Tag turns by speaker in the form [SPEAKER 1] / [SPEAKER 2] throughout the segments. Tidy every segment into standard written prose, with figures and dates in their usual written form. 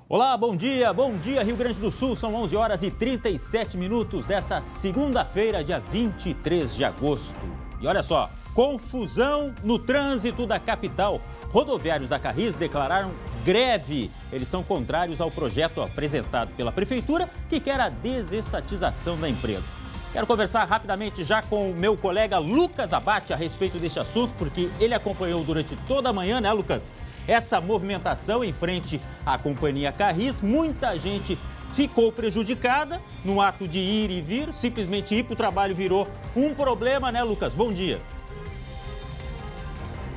[SPEAKER 1] Olá, bom dia Rio Grande do Sul, são 11 horas e 37 minutos dessa segunda-feira, dia 23 de agosto. E olha só, confusão no trânsito da capital. Rodoviários da Carris declararam greve. Eles são contrários ao projeto apresentado pela Prefeitura, que quer a desestatização da empresa. Quero conversar rapidamente já com o meu colega Lucas Abate a respeito deste assunto, porque ele acompanhou durante toda a manhã, né, Lucas? Essa movimentação em frente à companhia Carris, muita gente ficou prejudicada no ato de ir e vir, simplesmente ir para o trabalho virou um problema, né, Lucas? Bom dia.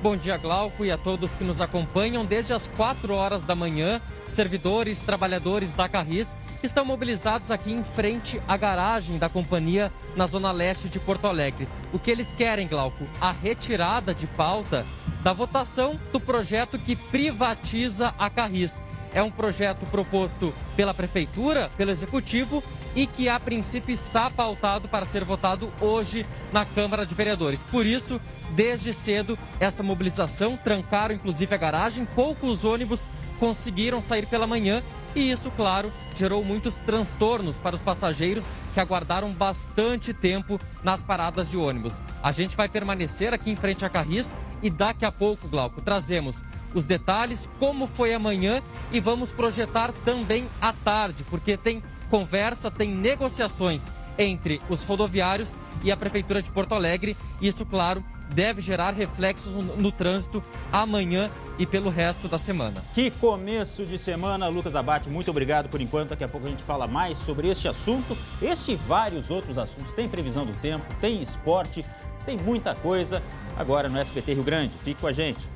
[SPEAKER 2] Bom dia, Glauco, e a todos que nos acompanham. Desde as 4 horas da manhã, servidores, trabalhadores da Carris estão mobilizados aqui em frente à garagem da companhia na zona leste de Porto Alegre. O que eles querem, Glauco? A retirada de pauta da votação do projeto que privatiza a Carris. É um projeto proposto pela Prefeitura, pelo Executivo, e que a princípio está pautado para ser votado hoje na Câmara de Vereadores. Por isso, desde cedo, essa mobilização, trancaram inclusive a garagem, poucos ônibus conseguiram sair pela manhã e isso, claro, gerou muitos transtornos para os passageiros que aguardaram bastante tempo nas paradas de ônibus. A gente vai permanecer aqui em frente à Carris e daqui a pouco, Glauco, trazemos os detalhes, como foi amanhã e vamos projetar também à tarde, porque tem conversa, tem negociações entre os rodoviários e a Prefeitura de Porto Alegre. Isso, claro, deve gerar reflexos no trânsito amanhã e pelo resto da semana.
[SPEAKER 1] Que começo de semana, Lucas Abate. Muito obrigado por enquanto. Daqui a pouco a gente fala mais sobre este assunto. Este e vários outros assuntos. Tem previsão do tempo, tem esporte, tem muita coisa agora no SBT Rio Grande. Fique com a gente.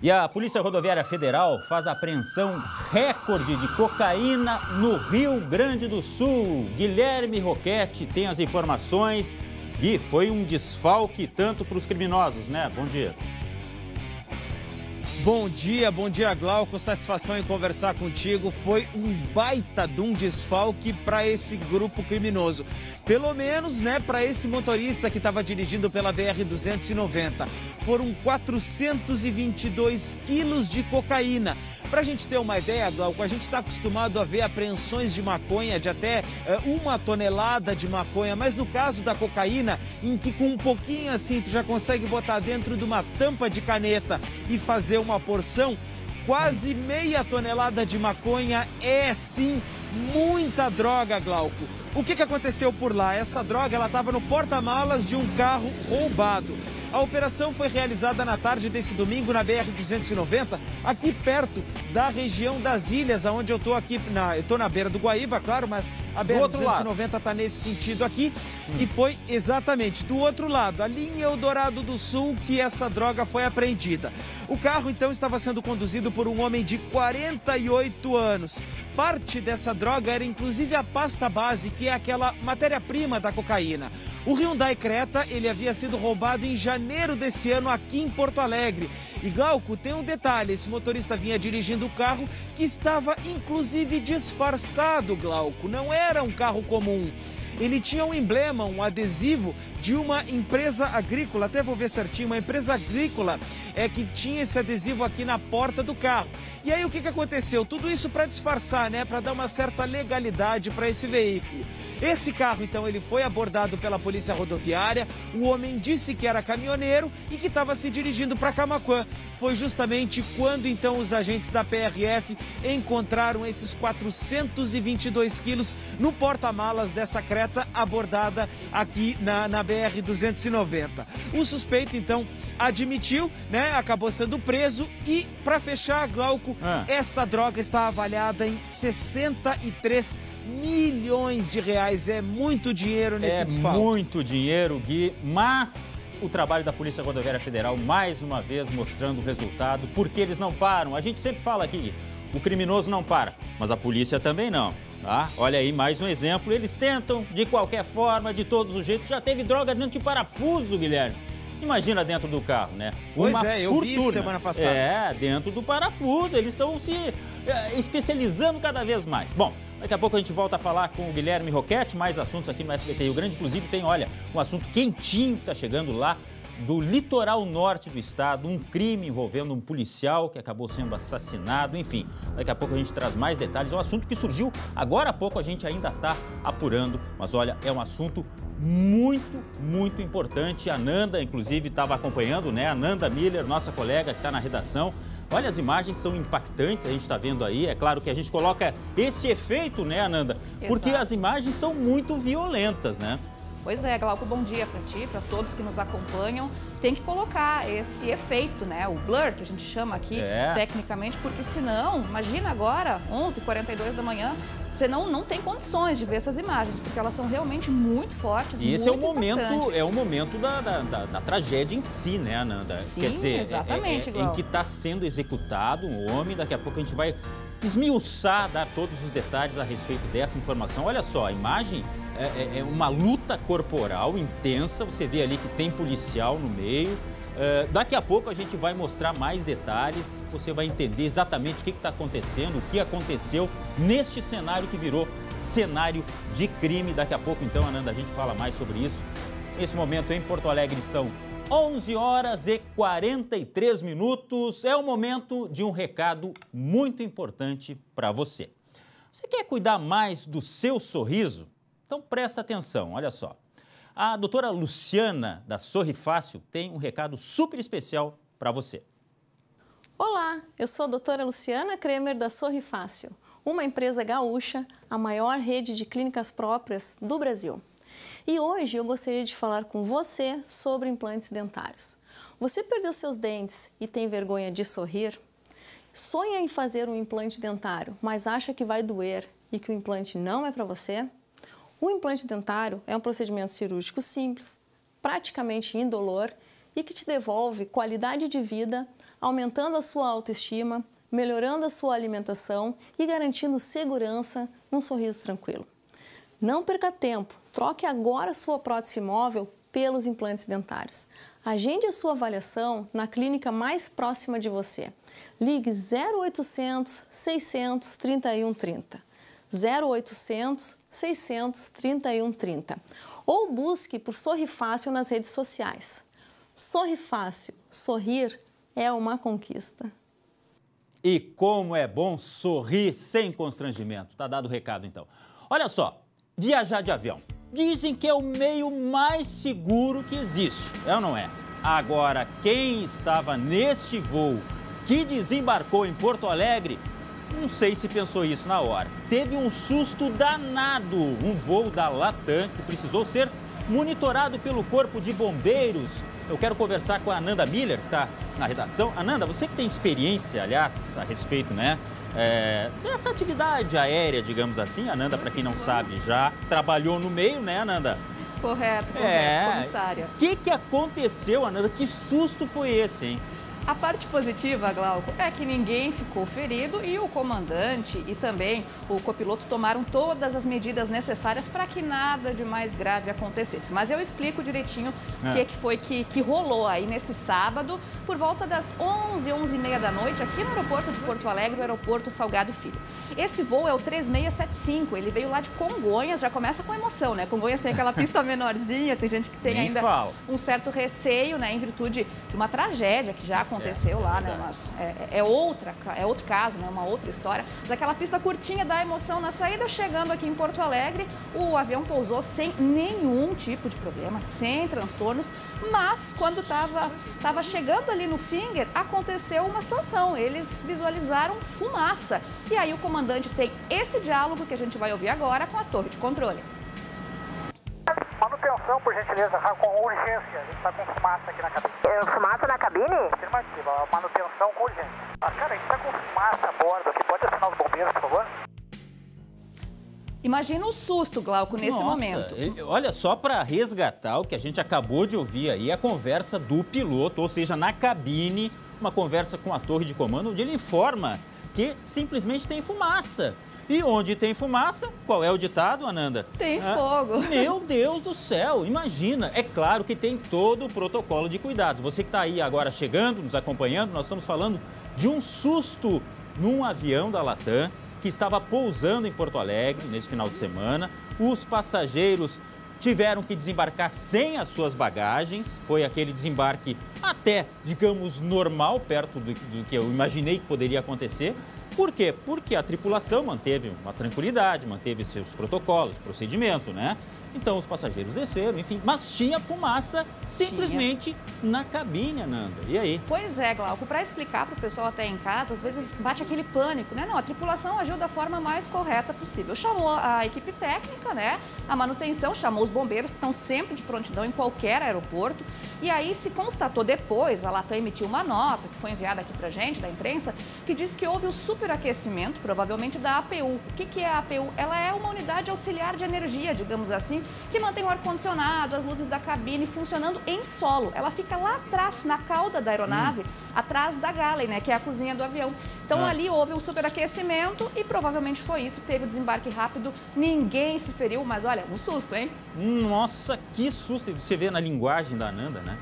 [SPEAKER 1] E a Polícia Rodoviária Federal faz apreensão recorde de cocaína no Rio Grande do Sul. Guilherme Roquete tem as informações. Gui, foi um desfalque tanto para os criminosos, né? Bom dia.
[SPEAKER 3] Bom dia, Glauco. Satisfação em conversar contigo. Foi um baita de um desfalque para esse grupo criminoso. Pelo menos, né, para esse motorista que estava dirigindo pela BR-290. Foram 422 quilos de cocaína. Para a gente ter uma ideia, Glauco, a gente está acostumado a ver apreensões de maconha de até 1 tonelada de maconha, mas no caso da cocaína, em que com um pouquinho assim tu já consegue botar dentro de uma tampa de caneta e fazer uma porção, quase meia tonelada de maconha é sim muita droga, Glauco. O que aconteceu por lá? Essa droga ela estava no porta-malas de um carro roubado. A operação foi realizada na tarde desse domingo na BR-290, aqui perto da região das Ilhas, onde eu estou aqui, eu estou na beira do Guaíba, claro, mas a BR-290 está nesse sentido aqui. E foi exatamente do outro lado, ali em Eldorado do Sul, que essa droga foi apreendida. O carro, então, estava sendo conduzido por um homem de 48 anos. Parte dessa droga era, inclusive, a pasta base, que é aquela matéria-prima da cocaína. O Hyundai Creta, ele havia sido roubado em janeiro desse ano aqui em Porto Alegre. E, Glauco, tem um detalhe, esse motorista vinha dirigindo o carro que estava, inclusive, disfarçado, Glauco. Não era um carro comum. Ele tinha um emblema, um adesivo de uma empresa agrícola, até vou ver certinho, uma empresa agrícola que tinha esse adesivo aqui na porta do carro. E aí o que aconteceu? Tudo isso para disfarçar, né? Para dar uma certa legalidade para esse veículo. Esse carro, então, ele foi abordado pela Polícia Rodoviária. O homem disse que era caminhoneiro e que estava se dirigindo para Camaquã. Foi justamente quando, então, os agentes da PRF encontraram esses 422 quilos no porta-malas dessa Creta abordada aqui na BR-290. O suspeito, então, admitiu, né? Acabou sendo preso e, para fechar, Glauco, esta droga está avaliada em 63 milhões de reais. É muito dinheiro nesse desfalque.
[SPEAKER 1] É muito dinheiro, Gui, mas o trabalho da Polícia Rodoviária Federal, mais uma vez, mostrando o resultado, porque eles não param. A gente sempre fala aqui, Gui, o criminoso não para, mas a polícia também não. Tá? Olha aí, mais um exemplo. Eles tentam, de qualquer forma, de todos os jeitos. Já teve droga dentro de parafuso, Guilherme. Imagina dentro do carro, né?
[SPEAKER 3] Pois eu vi semana passada.
[SPEAKER 1] É, dentro do parafuso. Eles estão se especializando cada vez mais. Bom, Daqui a pouco a gente volta a falar com o Guilherme Roquette, mais assuntos aqui no SBT Rio Grande. Inclusive tem, olha, um assunto quentinho que está chegando lá do litoral norte do estado, um crime envolvendo um policial que acabou sendo assassinado, enfim. Daqui a pouco a gente traz mais detalhes. É um assunto que surgiu agora há pouco, a gente ainda está apurando, mas olha, é um assunto muito importante. A Nanda, inclusive, estava acompanhando, né? A Nanda Miller, nossa colega que está na redação. Olha, as imagens são impactantes, a gente está vendo aí. É claro que a gente coloca esse efeito, né, Ananda? Porque as imagens são muito violentas, né?
[SPEAKER 4] Pois é, Glauco, bom dia para ti, para todos que nos acompanham. Tem que colocar esse efeito, né? O blur, que a gente chama aqui tecnicamente, porque senão, imagina agora, 11h42 da manhã, você não tem condições de ver essas imagens, porque elas são realmente muito fortes,
[SPEAKER 1] e esse muito é o momento da tragédia em si, né, Ananda?
[SPEAKER 4] Sim,
[SPEAKER 1] quer dizer,
[SPEAKER 4] exatamente,
[SPEAKER 1] em que está sendo executado um homem. Daqui a pouco a gente vai esmiuçar, dar todos os detalhes a respeito dessa informação. Olha só, a imagem é uma luta corporal intensa, você vê ali que tem policial no meio. Daqui a pouco a gente vai mostrar mais detalhes, você vai entender exatamente o que está acontecendo, o que aconteceu neste cenário que virou cenário de crime. Daqui a pouco, então, Ananda, a gente fala mais sobre isso. Nesse momento, em Porto Alegre, são 11h43. É o momento de um recado muito importante para você. Você quer cuidar mais do seu sorriso? Então presta atenção, olha só. A doutora Luciana, da Sorri Fácil, tem um recado super especial para você.
[SPEAKER 5] Olá, eu sou a doutora Luciana Kremer, da Sorri Fácil, uma empresa gaúcha, a maior rede de clínicas próprias do Brasil. E hoje eu gostaria de falar com você sobre implantes dentários. Você perdeu seus dentes e tem vergonha de sorrir? Sonha em fazer um implante dentário, mas acha que vai doer e que o implante não é para você? O implante dentário é um procedimento cirúrgico simples, praticamente indolor e que te devolve qualidade de vida, aumentando a sua autoestima, melhorando a sua alimentação e garantindo segurança num sorriso tranquilo. Não perca tempo, troque agora sua prótese móvel pelos implantes dentários. Agende a sua avaliação na clínica mais próxima de você. Ligue 0800 600 3130. 0800 600 3130 ou busque por Sorri Fácil nas redes sociais. Sorri Fácil, sorrir é uma conquista.
[SPEAKER 1] E como é bom sorrir sem constrangimento. Tá dado o recado, então. Olha só, viajar de avião. Dizem que é o meio mais seguro que existe, é ou não é? Agora, quem estava neste voo que desembarcou em Porto Alegre, não sei se pensou isso na hora. Teve um susto danado. Um voo da Latam que precisou ser monitorado pelo Corpo de Bombeiros. Eu quero conversar com a Ananda Miller, que está na redação. Ananda, você que tem experiência, aliás, a respeito, né, dessa atividade aérea, digamos assim. Ananda, para quem não sabe, já trabalhou no meio, né, Ananda?
[SPEAKER 4] Correto, comissária.
[SPEAKER 1] O que aconteceu, Ananda? Que susto foi esse, hein?
[SPEAKER 4] A parte positiva, Glauco, é que ninguém ficou ferido e o comandante e também o copiloto tomaram todas as medidas necessárias para que nada de mais grave acontecesse. Mas eu explico direitinho o que foi que rolou aí nesse sábado, por volta das 11h30 da noite, aqui no aeroporto de Porto Alegre, o aeroporto Salgado Filho. Esse voo é o 3675, ele veio lá de Congonhas, já começa com emoção, né? Congonhas tem aquela pista menorzinha, tem gente que tem ainda um certo receio, né, em virtude de uma tragédia que já aconteceu lá, né? Mas é outro caso, né? Uma outra história. Mas aquela pista curtinha dá emoção na saída. Chegando aqui em Porto Alegre, o avião pousou sem nenhum tipo de problema, sem transtornos. Mas quando estava chegando ali no Finger, aconteceu uma situação. Eles visualizaram fumaça. E aí o comandante tem esse diálogo que a gente vai ouvir agora com a torre de controle.
[SPEAKER 6] Manutenção, por gentileza, com urgência. A gente está com fumaça aqui na cabine.
[SPEAKER 7] Fumaça na cabine?
[SPEAKER 6] Afirmativa, manutenção com urgência. Cara, a gente está com fumaça a bordo aqui. Pode acionar os bombeiros, por favor?
[SPEAKER 4] Imagina o susto, Glauco, nesse momento.
[SPEAKER 1] Olha só, para resgatar o que a gente acabou de ouvir aí, a conversa do piloto, ou seja, na cabine, uma conversa com a torre de comando, onde ele informa que simplesmente tem fumaça. E onde tem fumaça, qual é o ditado, Ananda?
[SPEAKER 4] Tem fogo.
[SPEAKER 1] Meu Deus do céu, imagina. É claro que tem todo o protocolo de cuidados. Você que está aí agora chegando, nos acompanhando, nós estamos falando de um susto num avião da Latam que estava pousando em Porto Alegre nesse final de semana. Os passageiros tiveram que desembarcar sem as suas bagagens. Foi aquele desembarque até, digamos, normal, perto do que eu imaginei que poderia acontecer. Por quê? Porque a tripulação manteve uma tranquilidade, manteve seus protocolos, procedimento, né? Então os passageiros desceram, enfim, mas tinha fumaça simplesmente na cabine, Ananda. E aí?
[SPEAKER 4] Pois é, Glauco, para explicar para o pessoal até em casa, às vezes bate aquele pânico, né? Não, a tripulação agiu da forma mais correta possível. Chamou a equipe técnica, né? A manutenção, chamou os bombeiros, que estão sempre de prontidão em qualquer aeroporto. E aí se constatou depois, a Latam emitiu uma nota, que foi enviada aqui para a gente, da imprensa, que diz que houve o superaquecimento, provavelmente da APU. O que é a APU? Ela é uma unidade auxiliar de energia, digamos assim, que mantém o ar-condicionado, as luzes da cabine funcionando em solo. Ela fica lá atrás, na cauda da aeronave, atrás da galley, né, que é a cozinha do avião. Então ali houve um superaquecimento e provavelmente foi isso, teve o desembarque rápido, ninguém se feriu, mas olha, um susto, hein?
[SPEAKER 1] Nossa, que susto! Você vê na linguagem da Ananda, né?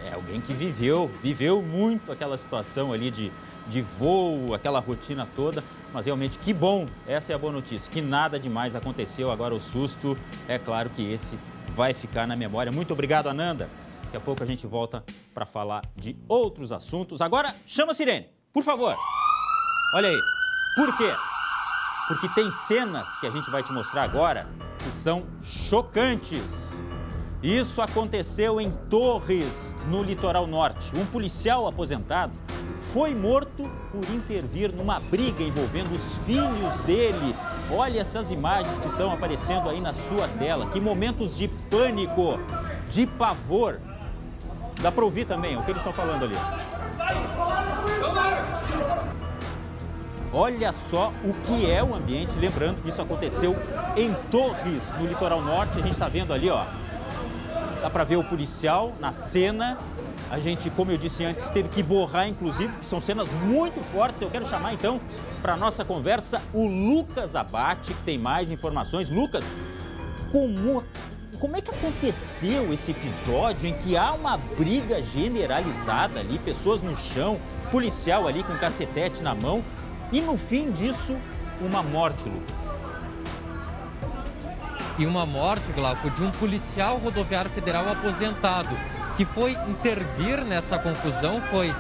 [SPEAKER 1] É alguém que viveu muito aquela situação ali de voo, aquela rotina toda. Mas realmente, que bom, essa é a boa notícia, que nada demais aconteceu. Agora o susto, é claro que esse vai ficar na memória. Muito obrigado, Ananda. Daqui a pouco a gente volta para falar de outros assuntos. Agora, chama a sirene, por favor. Olha aí, por quê? Porque tem cenas que a gente vai te mostrar agora que são chocantes. Isso aconteceu em Torres, no litoral norte. Um policial aposentado foi morto por intervir numa briga envolvendo os filhos dele. Olha essas imagens que estão aparecendo aí na sua tela. Que momentos de pânico, de pavor. Dá para ouvir também o que eles estão falando ali. Olha só o que é o ambiente. Lembrando que isso aconteceu em Torres, no litoral norte. A gente está vendo ali, ó. Dá para ver o policial na cena. A gente, como eu disse antes, teve que borrar, inclusive, que são cenas muito fortes. Eu quero chamar, então, para a nossa conversa, o Lucas Abate, que tem mais informações. Lucas, como é que aconteceu esse episódio em que há uma briga generalizada ali, pessoas no chão, policial ali com cacetete na mão, e no fim disso, uma morte, Lucas?
[SPEAKER 2] E uma morte, Glauco, de um policial rodoviário federal aposentado, que foi intervir nessa confusão, foi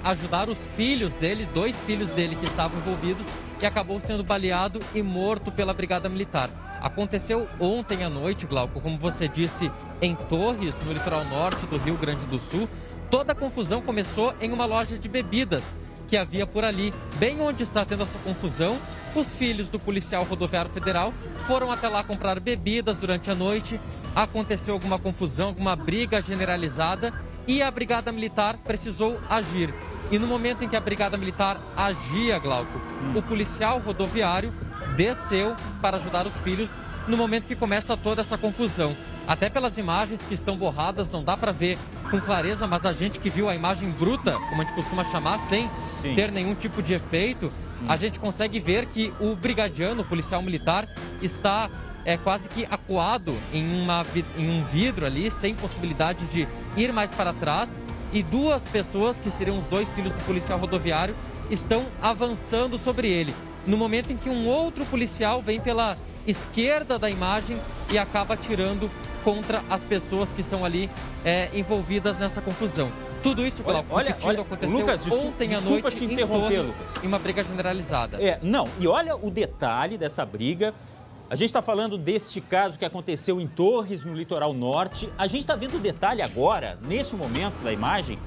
[SPEAKER 2] ajudar os filhos dele, 2 filhos dele que estavam envolvidos, e acabou sendo baleado e morto pela Brigada Militar. Aconteceu ontem à noite, Glauco, como você disse, em Torres, no litoral norte do Rio Grande do Sul. Toda a confusão começou em uma loja de bebidas que havia por ali. Bem onde está tendo essa confusão, os filhos do policial rodoviário federal foram até lá comprar bebidas durante a noite. Aconteceu alguma confusão, alguma briga generalizada e a Brigada Militar precisou agir. E no momento em que a Brigada Militar agia, Glauco, o policial rodoviário desceu para ajudar os filhos no momento que começa toda essa confusão. Até pelas imagens que estão borradas, não dá para ver com clareza, mas a gente que viu a imagem bruta, como a gente costuma chamar, sem ter nenhum tipo de efeito, a gente consegue ver que o brigadiano, o policial militar, está quase que acuado em um vidro ali, sem possibilidade de ir mais para trás. E 2 pessoas, que seriam os 2 filhos do policial rodoviário, estão avançando sobre ele. No momento em que um outro policial vem pela esquerda da imagem e acaba atirando contra as pessoas que estão ali envolvidas nessa confusão. Tudo isso, Glauco, aconteceu
[SPEAKER 1] Lucas,
[SPEAKER 2] ontem à noite
[SPEAKER 1] te
[SPEAKER 2] em
[SPEAKER 1] interromper,
[SPEAKER 2] Torres,
[SPEAKER 1] Lucas.
[SPEAKER 2] em uma briga generalizada.
[SPEAKER 1] E olha o detalhe dessa briga. A gente está falando deste caso que aconteceu em Torres, no litoral norte. A gente está vendo o detalhe agora, nesse momento da imagem,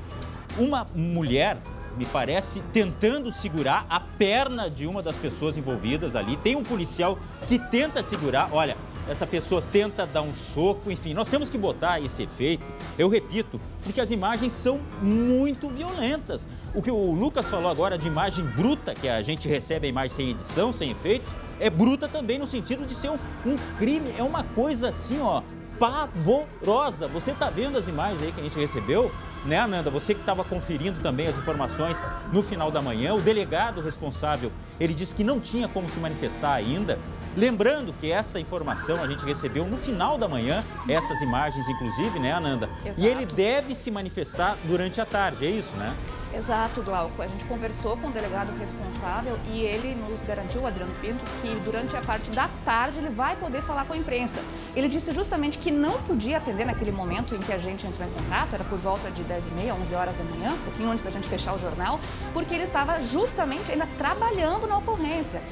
[SPEAKER 1] uma mulher, me parece, tentando segurar a perna de uma das pessoas envolvidas ali. Tem um policial que tenta segurar, olha, essa pessoa tenta dar um soco, enfim, nós temos que botar esse efeito, eu repito, porque as imagens são muito violentas. O que o Lucas falou agora de imagem bruta, que a gente recebe a imagem sem edição, sem efeito, é bruta também no sentido de ser um crime, é uma coisa assim, ó, pavorosa. Você tá vendo as imagens aí que a gente recebeu, né, Ananda? Você que estava conferindo também as informações no final da manhã, o delegado responsável, ele disse que não tinha como se manifestar ainda. Lembrando que essa informação a gente recebeu no final da manhã, essas imagens inclusive, né, Ananda?
[SPEAKER 4] Exato.
[SPEAKER 1] E ele deve se manifestar durante a tarde, é isso, né?
[SPEAKER 4] Exato, Glauco. A gente conversou com o delegado responsável e ele nos garantiu, o Adriano Pinto, que durante a parte da tarde ele vai poder falar com a imprensa. Ele disse justamente que não podia atender naquele momento em que a gente entrou em contato, era por volta de 10h30, 11 horas da manhã, um pouquinho antes da gente fechar o jornal, porque ele estava justamente ainda trabalhando na ocorrência,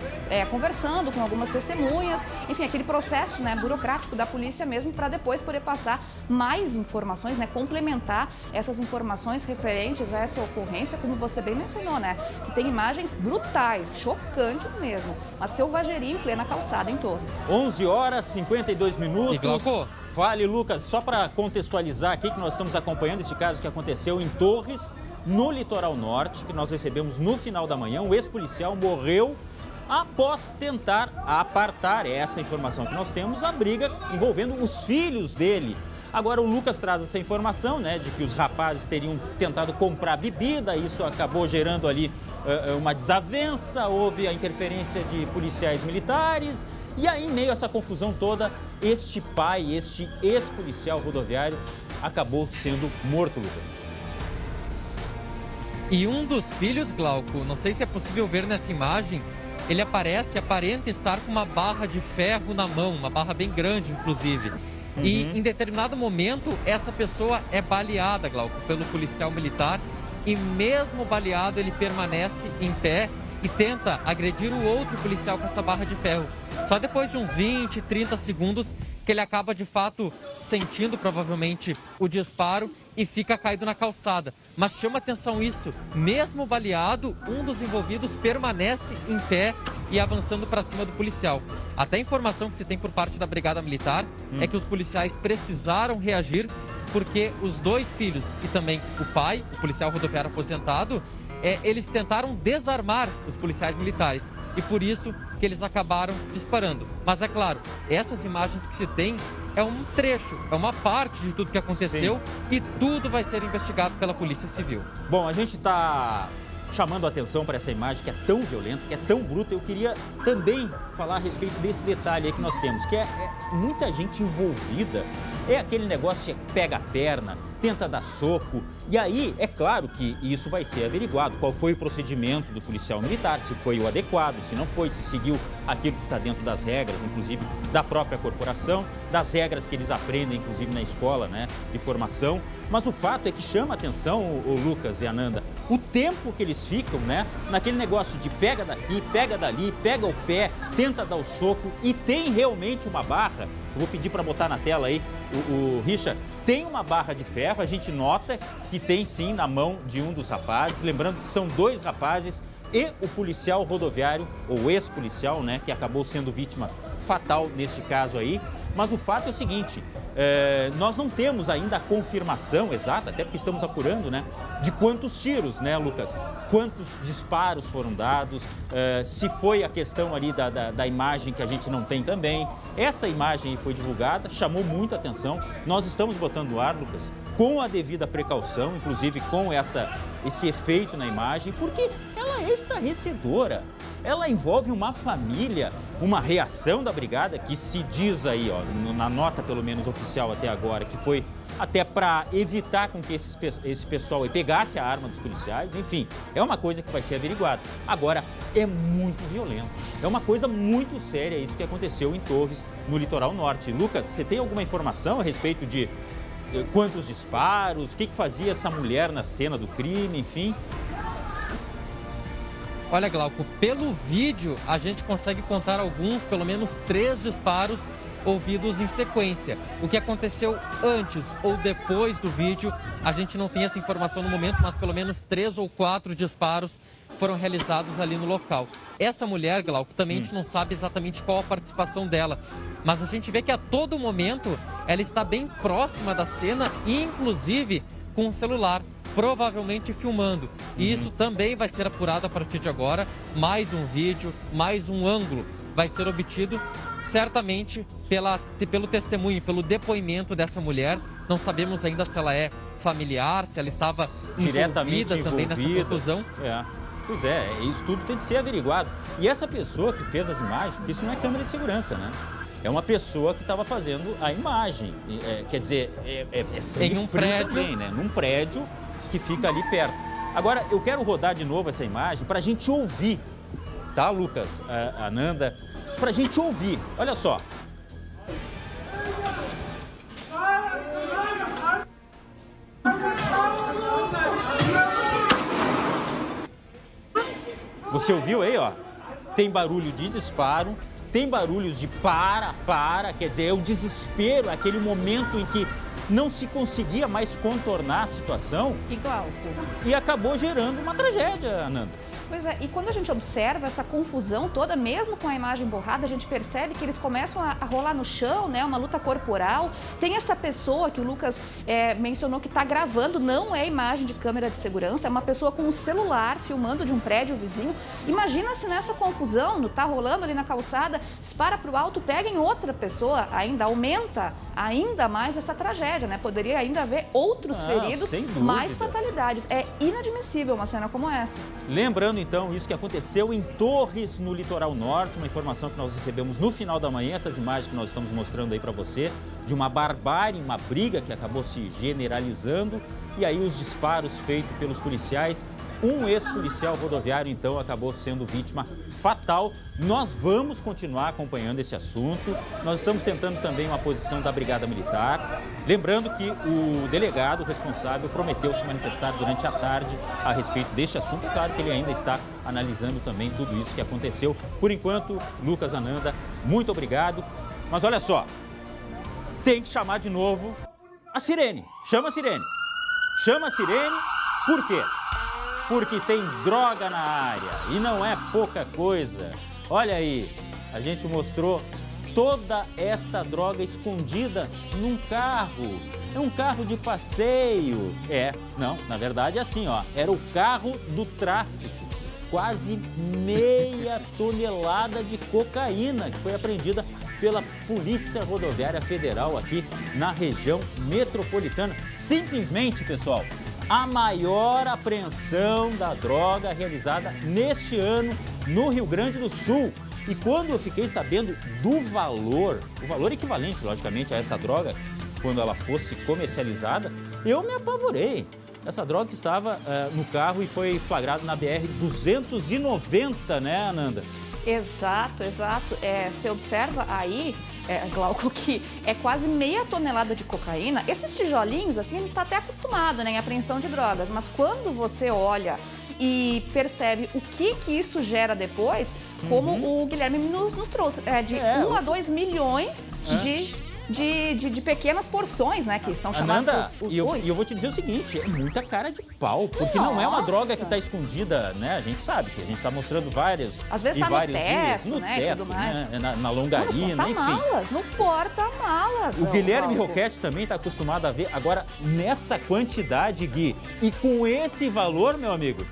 [SPEAKER 4] conversando com algumas testemunhas, enfim, aquele processo, né, burocrático da polícia mesmo, para depois poder passar mais informações, né, complementar essas informações referentes a essa ocorrência, como você bem mencionou, né, que tem imagens brutais, chocantes mesmo, uma selvageria em plena calçada em Torres.
[SPEAKER 1] 11 horas 52 minutos. Fale, Lucas, só para contextualizar aqui que nós estamos acompanhando este caso que aconteceu em Torres, no litoral norte, que nós recebemos no final da manhã. O ex-policial morreu após tentar apartar, essa informação que nós temos, a briga envolvendo os filhos dele. Agora o Lucas traz essa informação, né, de que os rapazes teriam tentado comprar bebida, isso acabou gerando ali uma desavença, houve a interferência de policiais militares e aí, em meio a essa confusão toda, este pai, este ex-policial rodoviário acabou sendo morto, Lucas.
[SPEAKER 2] E um dos filhos, Glauco, não sei se é possível ver nessa imagem, ele aparenta estar com uma barra de ferro na mão, uma barra bem grande, inclusive. E em determinado momento, essa pessoa é baleada, Glauco, pelo policial militar. E mesmo baleado, ele permanece em pé e tenta agredir o outro policial com essa barra de ferro. Só depois de uns 20, 30 segundos que ele acaba de fato sentindo provavelmente o disparo e fica caído na calçada. Mas chama atenção isso, mesmo baleado, um dos envolvidos permanece em pé e avançando para cima do policial. Até a informação que se tem por parte da Brigada Militar é que os policiais precisaram reagir porque os dois filhos e também o pai, o policial rodoviário aposentado, eles tentaram desarmar os policiais militares e por isso que eles acabaram disparando. Mas é claro, essas imagens que se tem é um trecho, é uma parte de tudo que aconteceu. Sim. E tudo vai ser investigado pela Polícia Civil.
[SPEAKER 1] Bom, a gente está chamando a atenção para essa imagem que é tão violenta, que é tão bruta. Eu queria também falar a respeito desse detalhe aí que nós temos, que é muita gente envolvida. É aquele negócio que pega a perna, tenta dar soco. E aí, é claro que isso vai ser averiguado. Qual foi o procedimento do policial militar, se foi o adequado, se não foi, se seguiu aquilo que está dentro das regras, inclusive da própria corporação, das regras que eles aprendem, inclusive na escola, né, de formação. Mas o fato é que chama a atenção, o Lucas e a Nanda, o tempo que eles ficam, né, naquele negócio de pega daqui, pega dali, pega o pé, tenta dar o soco e tem realmente uma barra. Eu vou pedir para botar na tela aí, o Richard, tem uma barra de ferro, a gente nota que tem sim na mão de um dos rapazes, lembrando que são dois rapazes e o policial rodoviário, ou ex-policial, né, que acabou sendo vítima fatal neste caso aí. Mas o fato é o seguinte, nós não temos ainda a confirmação exata, até porque estamos apurando, né, de quantos tiros, né, Lucas? Quantos disparos foram dados, se foi a questão ali da imagem que a gente não tem também. Essa imagem foi divulgada, chamou muita atenção. Nós estamos botando no ar, Lucas, com a devida precaução, inclusive com esse efeito na imagem, porque ela é estarrecedora. Ela envolve uma família, uma reação da brigada que se diz aí, ó, na nota pelo menos oficial até agora, que foi até para evitar com que esse pessoal aí pegasse a arma dos policiais. Enfim, é uma coisa que vai ser averiguada. Agora, é muito violento. É uma coisa muito séria isso que aconteceu em Torres, no litoral norte. Lucas, você tem alguma informação a respeito de quantos disparos, o que fazia essa mulher na cena do crime, enfim?
[SPEAKER 2] Olha, Glauco, pelo vídeo a gente consegue contar alguns, pelo menos 3 disparos ouvidos em sequência. O que aconteceu antes ou depois do vídeo, a gente não tem essa informação no momento, mas pelo menos 3 ou 4 disparos foram realizados ali no local. Essa mulher, Glauco, também a gente não sabe exatamente qual a participação dela, mas a gente vê que a todo momento ela está bem próxima da cena e inclusive com o celular, provavelmente filmando. E isso também vai ser apurado a partir de agora. Mais um vídeo, mais um ângulo vai ser obtido certamente pelo testemunho, pelo depoimento dessa mulher. Não sabemos ainda se ela é familiar, se ela estava diretamente envolvida também nessa confusão.
[SPEAKER 1] Pois é, isso tudo tem que ser averiguado. E essa pessoa que fez as imagens, porque isso não é câmera de segurança, né? É uma pessoa que estava fazendo a imagem. Quer dizer,
[SPEAKER 2] em um prédio,
[SPEAKER 1] também, né? Num prédio que fica ali perto. Agora, eu quero rodar de novo essa imagem para a gente ouvir, tá, Lucas, Ananda? Para a gente ouvir. Olha só. Você ouviu aí, ó? Tem barulho de disparo, tem barulhos de para, quer dizer, é o desespero, aquele momento em que não se conseguia mais contornar a situação.
[SPEAKER 4] E Glauco?
[SPEAKER 1] E acabou gerando uma tragédia, Ananda.
[SPEAKER 4] Pois é, e quando a gente observa essa confusão toda, mesmo com a imagem borrada, a gente percebe que eles começam a rolar no chão, né? Uma luta corporal. Tem essa pessoa que o Lucas mencionou que está gravando, não é imagem de câmera de segurança, é uma pessoa com um celular filmando de um prédio vizinho. Imagina se nessa confusão, tá rolando ali na calçada, dispara para o alto, pega em outra pessoa, ainda aumenta ainda mais essa tragédia, né? Poderia ainda haver outros feridos, mais fatalidades. É inadmissível uma cena como essa.
[SPEAKER 1] Lembrando, então, isso que aconteceu em Torres, no litoral norte, uma informação que nós recebemos no final da manhã, essas imagens que nós estamos mostrando aí para você, de uma barbárie, uma briga que acabou se generalizando, e aí os disparos feitos pelos policiais. Um ex-policial rodoviário, então, acabou sendo vítima fatal. Nós vamos continuar acompanhando esse assunto. Nós estamos tentando também uma posição da Brigada Militar. Lembrando que o delegado responsável prometeu se manifestar durante a tarde a respeito deste assunto. Claro que ele ainda está analisando também tudo isso que aconteceu. Por enquanto, Lucas, Ananda, muito obrigado. Mas olha só, tem que chamar de novo a sirene. Chama a sirene. Chama a sirene, por quê? Porque tem droga na área e não é pouca coisa. Olha aí, a gente mostrou toda esta droga escondida num carro. É um carro de passeio. Não, na verdade é assim, ó. Era o carro do tráfico. Quase meia tonelada de cocaína que foi apreendida pela Polícia Rodoviária Federal aqui na região metropolitana. Simplesmente, pessoal, a maior apreensão da droga realizada neste ano no Rio Grande do Sul. E quando eu fiquei sabendo do valor, o valor equivalente, logicamente, a essa droga, quando ela fosse comercializada, eu me apavorei. Essa droga estava no carro e foi flagrado na BR-290, né, Ananda?
[SPEAKER 4] Exato. Você observa aí, Glauco, que é quase meia tonelada de cocaína. Esses tijolinhos, assim, a gente está até acostumado, né, em apreensão de drogas. Mas quando você olha e percebe o que isso gera depois, como o Guilherme nos trouxe, de 1 a 2 milhões de pequenas porções, né, que são chamados
[SPEAKER 1] Ananda,
[SPEAKER 4] os
[SPEAKER 1] e eu vou te dizer o seguinte, é muita cara de pau, porque não é uma droga que está escondida, né, a gente sabe que a gente está mostrando várias.
[SPEAKER 4] Às vezes está no teto, né, e tudo mais.
[SPEAKER 1] Né, na longarina, enfim.
[SPEAKER 4] No porta-malas.
[SPEAKER 1] O Guilherme Roquete também está acostumado a ver, agora, nessa quantidade, Gui, e com esse valor, meu amigo.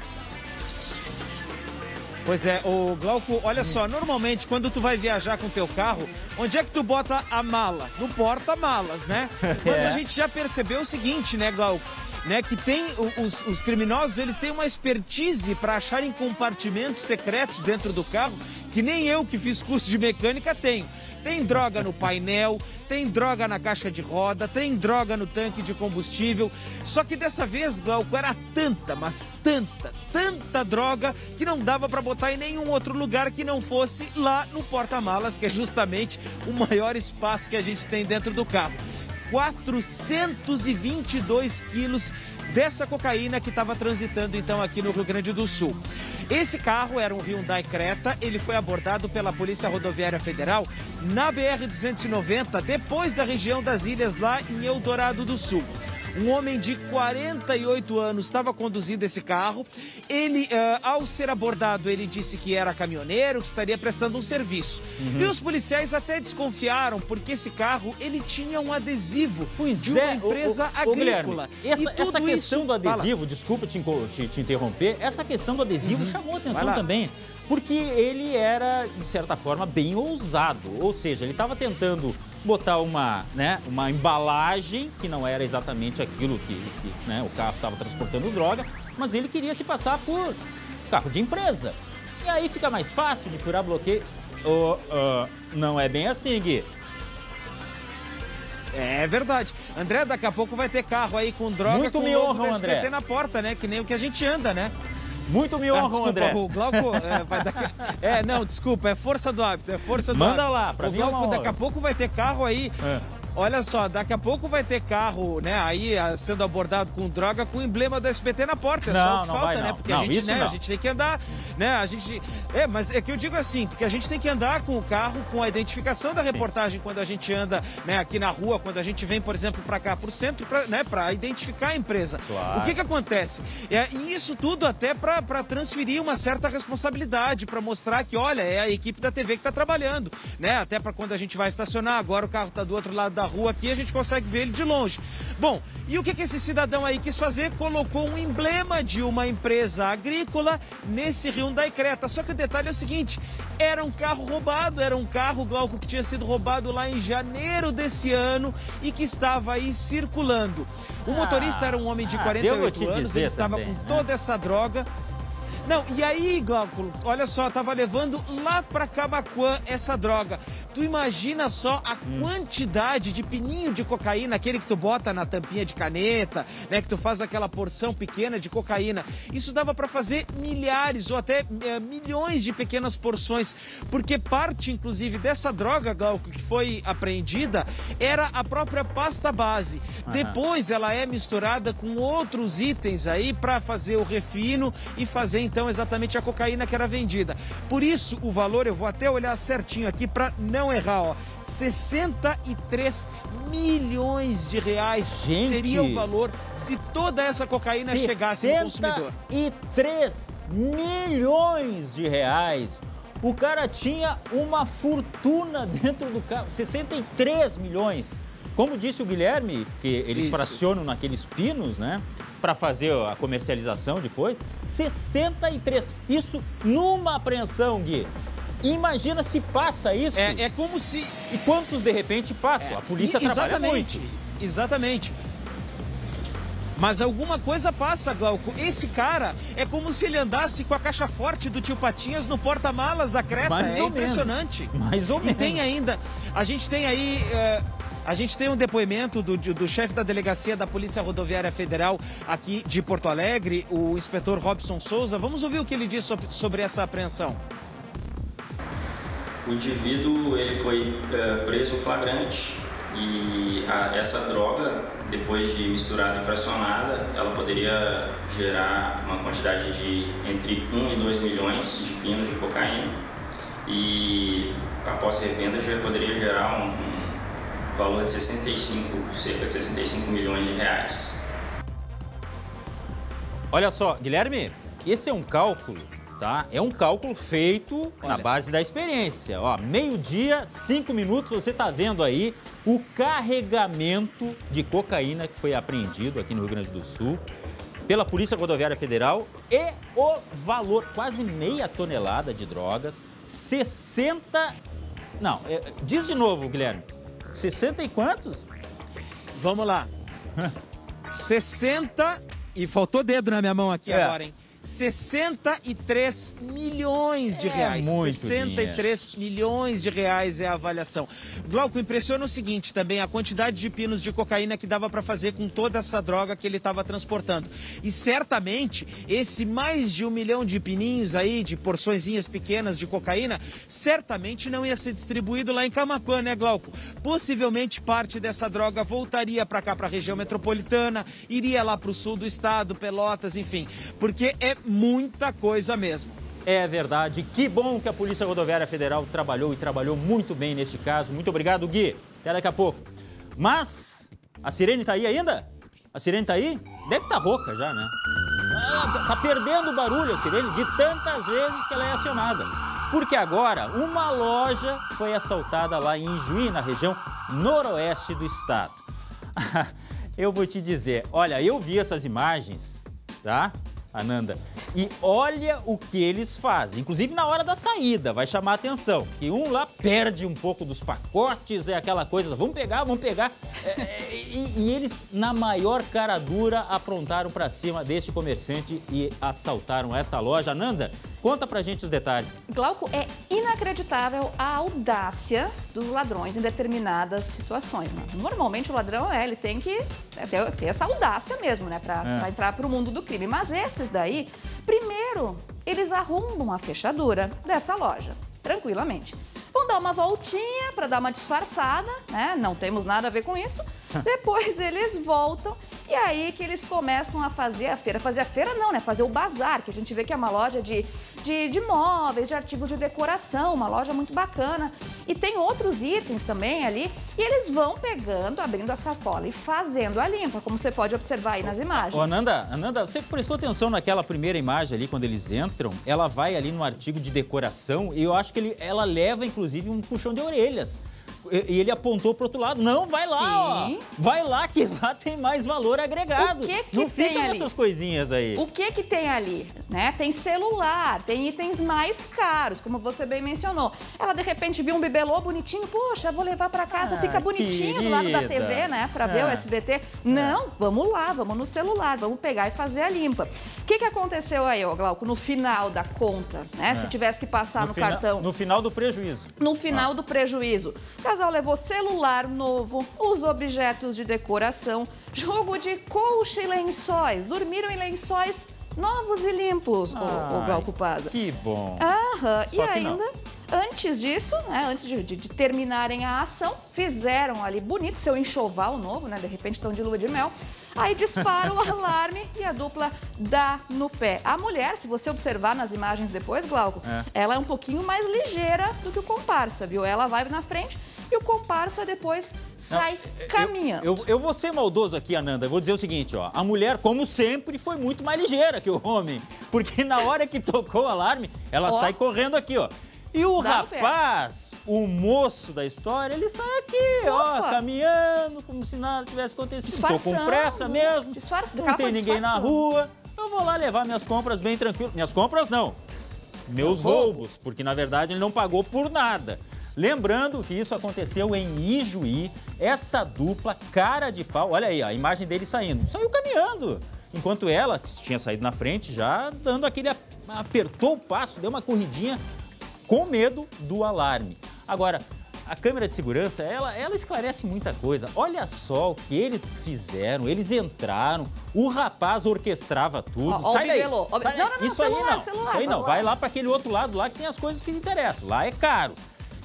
[SPEAKER 3] Pois é, o Glauco, olha só, normalmente quando tu vai viajar com teu carro, onde é que tu bota a mala? No porta-malas, né? Mas a gente já percebeu o seguinte, né, Glauco? Né, que tem os criminosos, eles têm uma expertise para acharem compartimentos secretos dentro do carro que nem eu que fiz curso de mecânica tenho. Tem droga no painel, tem droga na caixa de roda, tem droga no tanque de combustível. Só que dessa vez, Glauco, era tanta, mas tanta droga que não dava para botar em nenhum outro lugar que não fosse lá no porta-malas, que é justamente o maior espaço que a gente tem dentro do carro. 422 quilos dessa cocaína que estava transitando então aqui no Rio Grande do Sul. Esse carro era um Hyundai Creta, ele foi abordado pela Polícia Rodoviária Federal na BR-290, depois da região das Ilhas, lá em Eldorado do Sul. Um homem de 48 anos estava conduzindo esse carro. Ele, ao ser abordado, ele disse que era caminhoneiro, que estaria prestando um serviço. E os policiais até desconfiaram, porque esse carro, ele tinha um adesivo de uma empresa agrícola.
[SPEAKER 1] Guilherme, essa questão do adesivo, desculpa te interromper, essa questão do adesivo chamou a atenção também. Porque ele era, de certa forma, bem ousado. Ou seja, ele estava tentando botar uma embalagem que não era exatamente aquilo que o carro estava transportando droga, mas ele queria se passar por carro de empresa. E aí fica mais fácil de furar bloqueio. Não é bem assim, Gui.
[SPEAKER 3] É verdade. André, daqui a pouco vai ter carro aí com droga
[SPEAKER 1] Muito
[SPEAKER 3] com
[SPEAKER 1] me
[SPEAKER 3] o logo
[SPEAKER 1] honram,
[SPEAKER 3] da SBT
[SPEAKER 1] André.
[SPEAKER 3] na porta, né? Que nem o que a gente anda, né?
[SPEAKER 1] Muito me honram,
[SPEAKER 3] desculpa,
[SPEAKER 1] André.
[SPEAKER 3] O Glauco vai daqui... não, desculpa, é força do hábito, é força do
[SPEAKER 1] Manda
[SPEAKER 3] hábito.
[SPEAKER 1] lá, pra mim é
[SPEAKER 3] Glauco,
[SPEAKER 1] uma honra.
[SPEAKER 3] daqui a pouco vai ter carro aí... Olha só, daqui a pouco vai ter carro, né, aí sendo abordado com droga com o emblema do SBT na porta. É só o que falta, né? Porque
[SPEAKER 1] não,
[SPEAKER 3] a gente,
[SPEAKER 1] isso
[SPEAKER 3] né,
[SPEAKER 1] não.
[SPEAKER 3] a gente tem que andar, né? A gente. Mas é que eu digo assim, porque a gente tem que andar com o carro com a identificação da reportagem quando a gente anda, né, aqui na rua, quando a gente vem, por exemplo, para cá, pro centro, para identificar a empresa.
[SPEAKER 1] Claro.
[SPEAKER 3] O que acontece? E isso tudo até para transferir uma certa responsabilidade, para mostrar que, olha, é a equipe da TV que está trabalhando, né? Até para quando a gente vai estacionar, agora o carro está do outro lado da rua aqui, a gente consegue ver ele de longe. Bom, e o que esse cidadão aí quis fazer? Colocou um emblema de uma empresa agrícola nesse Hyundai Creta. Só que o detalhe é o seguinte, era um carro roubado, era um carro, Glauco, que tinha sido roubado lá em janeiro desse ano e que estava aí circulando. O motorista era um homem de 48 anos, ele estava com toda essa droga. Não, e aí, Glauco, olha só, tava levando lá pra Camaquã essa droga. Tu imagina só a quantidade de pininho de cocaína, aquele que tu bota na tampinha de caneta, né, que tu faz aquela porção pequena de cocaína. Isso dava pra fazer milhares ou até milhões de pequenas porções, porque parte, inclusive, dessa droga, Glauco, que foi apreendida, era a própria pasta base. Depois ela é misturada com outros itens aí pra fazer o refino e fazer, então, exatamente a cocaína que era vendida. Por isso, o valor, eu vou até olhar certinho aqui para não errar, ó. 63 milhões de reais.
[SPEAKER 1] Gente,
[SPEAKER 3] seria o valor se toda essa cocaína chegasse no consumidor.
[SPEAKER 1] 63 milhões de reais. O cara tinha uma fortuna dentro do carro. 63 milhões. Como disse o Guilherme, que eles fracionam naqueles pinos, né? Para fazer a comercialização depois. 63. Isso numa apreensão, Gui. Imagina se passa isso.
[SPEAKER 3] É como se...
[SPEAKER 1] E quantos de repente passam? A polícia trabalha muito.
[SPEAKER 3] Exatamente. Mas alguma coisa passa, Glauco. Esse cara é como se ele andasse com a caixa forte do tio Patinhas no porta-malas da Creta.
[SPEAKER 1] Mais ou
[SPEAKER 3] impressionante.
[SPEAKER 1] Menos. Mais ou menos.
[SPEAKER 3] E tem ainda... A gente tem aí... A gente tem um depoimento do chefe da delegacia da Polícia Rodoviária Federal aqui de Porto Alegre, o inspetor Robson Souza. Vamos ouvir o que ele diz sobre essa apreensão.
[SPEAKER 7] O indivíduo ele foi preso em flagrante e essa droga, depois de misturada e fracionada, ela poderia gerar uma quantidade de entre 1 e 2 milhões de pinos de cocaína e após revenda já poderia gerar um valor de cerca de 65 milhões de reais.
[SPEAKER 1] Olha só, Guilherme, esse é um cálculo, tá? É um cálculo feito na base da experiência. Ó, meio-dia, 5 minutos, você tá vendo aí o carregamento de cocaína que foi apreendido aqui no Rio Grande do Sul pela Polícia Rodoviária Federal e o valor, quase meia tonelada de drogas, 60... Não, diz de novo, Guilherme. 60 e quantos?
[SPEAKER 3] Vamos lá. 60... E faltou dedo na minha mão aqui agora, hein? 63 milhões de reais.
[SPEAKER 1] Muito
[SPEAKER 3] 63 milhões de reais é a avaliação. Glauco, impressiona o seguinte também, a quantidade de pinos de cocaína que dava para fazer com toda essa droga que ele estava transportando. E certamente, esse mais de 1 milhão de pininhos aí, de porçõezinhas pequenas de cocaína, certamente não ia ser distribuído lá em Camaquã, né, Glauco? Possivelmente parte dessa droga voltaria para cá, para a região metropolitana, iria lá para o sul do estado, Pelotas, enfim, porque é muita coisa mesmo.
[SPEAKER 1] É verdade. Que bom que a Polícia Rodoviária Federal trabalhou e trabalhou muito bem neste caso. Muito obrigado, Gui. Até daqui a pouco. Mas a sirene tá aí ainda? A sirene tá aí? Deve estar rouca já, né? Tá perdendo o barulho a sirene de tantas vezes que ela é acionada. Porque agora uma loja foi assaltada lá em Ijuí, na região noroeste do estado. Eu vou te dizer, olha, eu vi essas imagens, tá? Ananda, e olha o que eles fazem, inclusive na hora da saída, vai chamar a atenção, que um lá perde um pouco dos pacotes, é aquela coisa, vamos pegar, e eles, na maior cara dura, aprontaram para cima deste comerciante e assaltaram essa loja. Ananda, Conta pra gente os detalhes.
[SPEAKER 4] Glauco, é inacreditável a audácia dos ladrões em determinadas situações. Né? Normalmente o ladrão, ele tem que ter essa audácia mesmo, né? Pra entrar pro mundo do crime. Mas esses daí, primeiro, eles arrombam a fechadura dessa loja, tranquilamente. Vão dar uma voltinha para dar uma disfarçada, né? Não temos nada a ver com isso. Depois eles voltam e aí que eles começam a fazer a feira. Fazer a feira não, né? Fazer o bazar, que a gente vê que é uma loja de móveis, de artigos de decoração, uma loja muito bacana. E tem outros itens também ali. E eles vão pegando, abrindo a sacola e fazendo a limpa, como você pode observar aí nas imagens.
[SPEAKER 1] Ô, Ananda, você prestou atenção naquela primeira imagem ali, quando eles entram? Ela vai ali no artigo de decoração e eu acho que ela leva, inclusive, um puxão de orelhas. E ele apontou pro outro lado. Não, vai lá,
[SPEAKER 4] Sim.
[SPEAKER 1] ó. Vai lá, que lá tem mais valor agregado.
[SPEAKER 4] O que
[SPEAKER 1] não
[SPEAKER 4] tem
[SPEAKER 1] fica
[SPEAKER 4] ali?
[SPEAKER 1] Essas coisinhas aí.
[SPEAKER 4] O que tem ali? Né? Tem celular, tem itens mais caros, como você bem mencionou. Ela, de repente, viu um bibelô bonitinho. Poxa, vou levar para casa, fica bonitinho do lado da TV, né? Para ver o SBT. Não, vamos lá, vamos no celular, vamos pegar e fazer a limpa. O que aconteceu aí, ó, Glauco, no final da conta, né? Se tivesse que passar no cartão.
[SPEAKER 1] No final do prejuízo.
[SPEAKER 4] No final do prejuízo. O casal levou celular novo, os objetos de decoração, jogo de colcha e lençóis. Dormiram em lençóis novos e limpos, o Glauco Paza.
[SPEAKER 1] Que bom.
[SPEAKER 4] Aham. E
[SPEAKER 1] Só que
[SPEAKER 4] ainda, antes disso, né, antes de terminarem a ação, fizeram ali bonito seu enxoval novo, né? De repente estão de lua de mel. Aí dispara o alarme e a dupla dá no pé. A mulher, se você observar nas imagens depois, Glauco, ela é um pouquinho mais ligeira do que o comparsa, viu? Ela vai na frente e o comparsa depois sai caminhando.
[SPEAKER 1] Eu vou ser maldoso aqui, Ananda. Eu vou dizer o seguinte, ó. A mulher, como sempre, foi muito mais ligeira que o homem. Porque na hora que tocou o alarme, ela sai correndo aqui, ó. E o rapaz, o moço da história, ele sai aqui, ó, caminhando, como se nada tivesse acontecido. Tô com pressa mesmo, não tem ninguém na rua. Eu vou lá levar minhas compras bem tranquilo. Minhas compras não, meus roubos, porque na verdade ele não pagou por nada. Lembrando que isso aconteceu em Ijuí, essa dupla cara de pau, olha aí, a imagem dele saindo, saiu caminhando. Enquanto ela tinha saído na frente, já dando aquele, apertou o passo, deu uma corridinha, com medo do alarme. Agora, a câmera de segurança, ela esclarece muita coisa. Olha só o que eles fizeram. Eles entraram, o rapaz orquestrava tudo. Sai daí.
[SPEAKER 4] Não,
[SPEAKER 1] isso
[SPEAKER 4] celular,
[SPEAKER 1] aí não.
[SPEAKER 4] Celular,
[SPEAKER 1] isso aí não. Vai lá para aquele outro lado lá que tem as coisas que interessam. Lá é caro.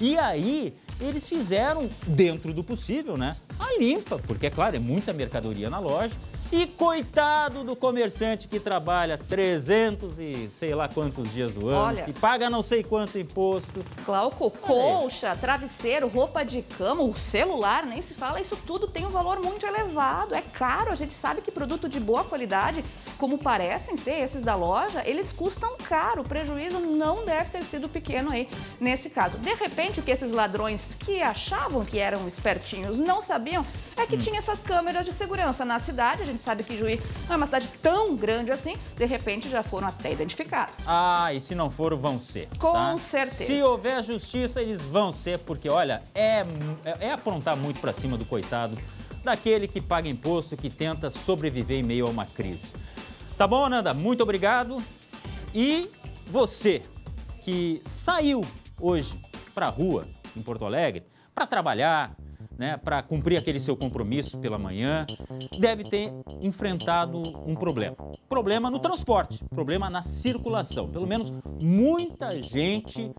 [SPEAKER 1] E aí, eles fizeram, dentro do possível, né? A limpa, porque, é claro, é muita mercadoria na loja. E coitado do comerciante que trabalha 300 e sei lá quantos dias do ano, que paga não sei quanto imposto.
[SPEAKER 4] Glauco, colcha, travesseiro, roupa de cama, o celular, nem se fala, isso tudo tem um valor muito elevado, é caro. A gente sabe que produto de boa qualidade, como parecem ser esses da loja, eles custam caro. O prejuízo não deve ter sido pequeno aí nesse caso. De repente, o que esses ladrões que achavam que eram espertinhos não sabiam é que tinha essas câmeras de segurança na cidade. A gente sabe que Juí não é uma cidade tão grande assim, de repente já foram até identificados.
[SPEAKER 1] Ah, e se não foram, vão ser.
[SPEAKER 4] Com certeza.
[SPEAKER 1] Se houver justiça, eles vão ser, porque, olha, é aprontar muito pra cima do coitado, daquele que paga imposto, que tenta sobreviver em meio a uma crise. Tá bom, Ananda? Muito obrigado. E você que saiu hoje pra rua, em Porto Alegre, para trabalhar, né, para cumprir aquele seu compromisso pela manhã, deve ter enfrentado um problema. Problema no transporte, problema na circulação. Pelo menos muita gente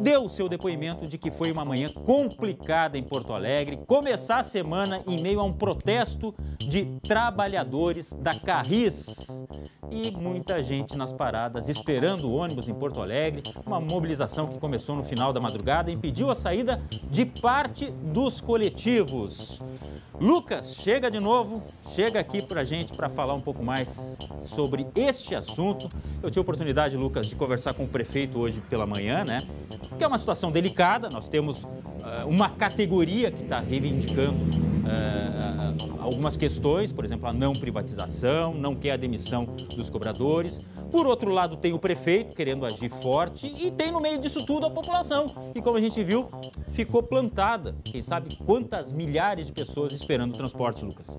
[SPEAKER 1] deu o seu depoimento de que foi uma manhã complicada em Porto Alegre, começar a semana em meio a um protesto de trabalhadores da Carris. E muita gente nas paradas esperando o ônibus em Porto Alegre, uma mobilização que começou no final da madrugada e impediu a saída de parte dos coletivos. Lucas, chega de novo, chega aqui pra gente para falar um pouco mais sobre este assunto. Eu tive a oportunidade, Lucas, de conversar com o prefeito hoje pela manhã, né? Porque é uma situação delicada, nós temos uma categoria que está reivindicando algumas questões, por exemplo, a não privatização, não quer a demissão dos cobradores. Por outro lado, tem o prefeito querendo agir forte e tem no meio disso tudo a população. E como a gente viu, ficou plantada. Quem sabe quantas milhares de pessoas esperando o transporte, Lucas.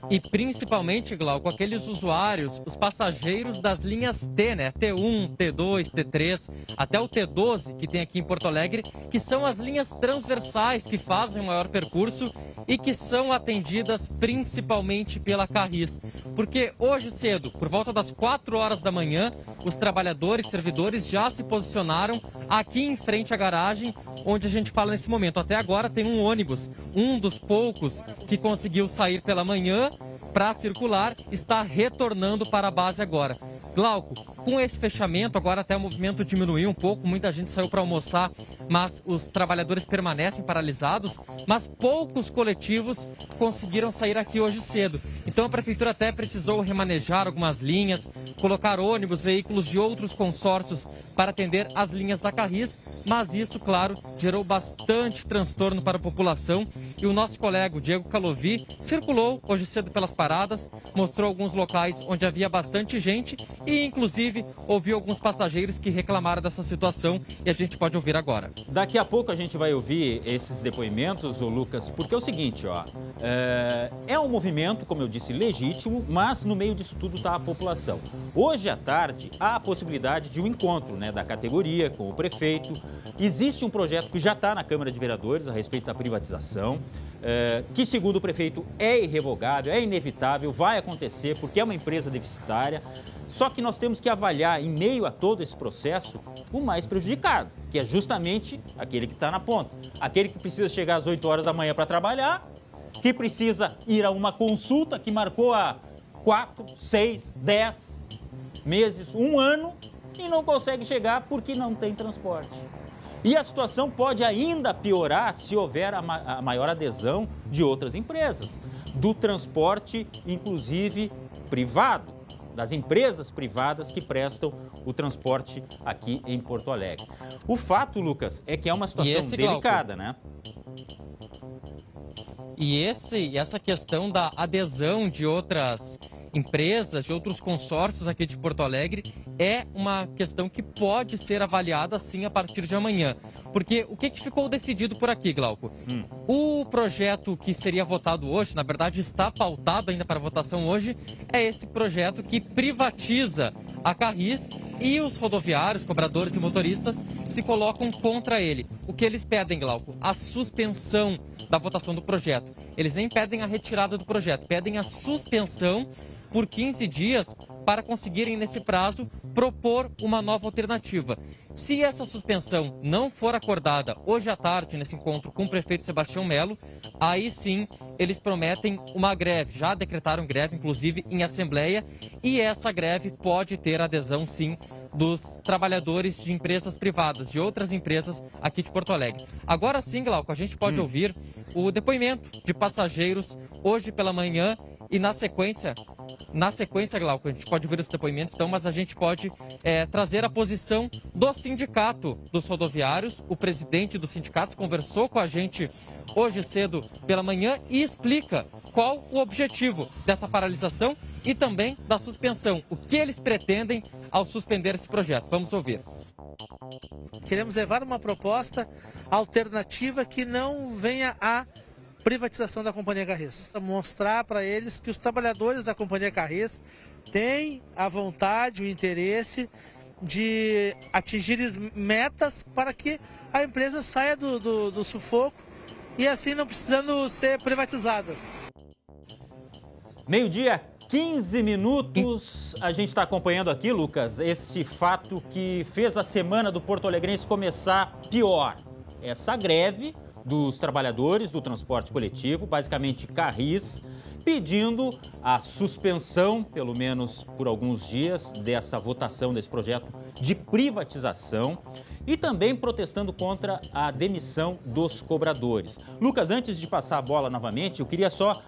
[SPEAKER 2] E principalmente, Glauco, aqueles usuários, os passageiros das linhas T, né? T1, T2, T3, até o T12, que tem aqui em Porto Alegre, que são as linhas transversais que fazem o maior percurso e que são atendidas principalmente pela Carris. Porque hoje cedo, por volta das 4 horas da manhã, os trabalhadores, servidores já se posicionaram aqui em frente à garagem, onde a gente fala nesse momento. Até agora tem um ônibus, um dos poucos que conseguiu sair pela manhã para circular, está retornando para a base agora. Glauco, com esse fechamento, agora até o movimento diminuiu um pouco, muita gente saiu para almoçar, mas os trabalhadores permanecem paralisados, mas poucos coletivos conseguiram sair aqui hoje cedo. Então a prefeitura até precisou remanejar algumas linhas, colocar ônibus, veículos de outros consórcios para atender as linhas da Carris, mas isso, claro, gerou bastante transtorno para a população e o nosso colega, o Diego Calovi, circulou hoje cedo pelas paradas, mostrou alguns locais onde havia bastante gente e, inclusive, ouviu alguns passageiros que reclamaram dessa situação e a gente pode ouvir agora.
[SPEAKER 1] Daqui a pouco a gente vai ouvir esses depoimentos, ô Lucas, porque é o seguinte, ó, é um movimento, como eu disse, legítimo, mas no meio disso tudo está a população. Hoje à tarde há a possibilidade de um encontro, né, da categoria com o prefeito. Existe um projeto que já está na Câmara de Vereadores a respeito da privatização, que, segundo o prefeito, é irrevogável, é inevitável, vai acontecer porque é uma empresa deficitária. Só que nós temos que avaliar, em meio a todo esse processo, o mais prejudicado, que é justamente aquele que está na ponta. Aquele que precisa chegar às 8 horas da manhã para trabalhar, que precisa ir a uma consulta que marcou há 4, 6, 10 meses, um ano, e não consegue chegar porque não tem transporte. E a situação pode ainda piorar se houver a maior adesão de outras empresas, do transporte, inclusive privado, das empresas privadas que prestam o transporte aqui em Porto Alegre. O fato, Lucas, é que é uma situação delicada, né?
[SPEAKER 2] E essa questão da adesão de outras empresas, de outros consórcios aqui de Porto Alegre, é uma questão que pode ser avaliada sim a partir de amanhã. Porque o que ficou decidido por aqui, Glauco? O projeto que seria votado hoje, na verdade está pautado ainda para votação hoje, é esse projeto que privatiza a Carris e os rodoviários, cobradores e motoristas se colocam contra ele. O que eles pedem, Glauco? A suspensão da votação do projeto. Eles nem pedem a retirada do projeto, pedem a suspensão por 15 dias para conseguirem, nesse prazo, propor uma nova alternativa. Se essa suspensão não for acordada hoje à tarde, nesse encontro com o prefeito Sebastião Melo, aí sim eles prometem uma greve. Já decretaram greve, inclusive, em assembleia, e essa greve pode ter adesão, sim, dos trabalhadores de empresas privadas, de outras empresas aqui de Porto Alegre. Agora sim, Glauco, a gente pode ouvir o depoimento de passageiros hoje pela manhã e na sequência, Glauco, a gente pode ouvir os depoimentos, então, mas a gente pode trazer a posição do sindicato dos rodoviários. O presidente dos sindicatos conversou com a gente hoje cedo pela manhã e explica qual o objetivo dessa paralisação e também da suspensão. O que eles pretendem ao suspender esse projeto? Vamos ouvir.
[SPEAKER 8] Queremos levar uma proposta alternativa que não venha a privatização da Companhia Carris. Mostrar para eles que os trabalhadores da Companhia Carris têm a vontade, o interesse de atingir metas para que a empresa saia do sufoco e assim não precisando ser privatizada.
[SPEAKER 1] Meio-dia, 15 minutos. A gente está acompanhando aqui, Lucas, esse fato que fez a semana do Porto Alegrense começar pior. Essa greve dos trabalhadores do transporte coletivo, basicamente Carris, pedindo a suspensão, pelo menos por alguns dias, dessa votação desse projeto de privatização e também protestando contra a demissão dos cobradores. Lucas, antes de passar a bola novamente, eu queria só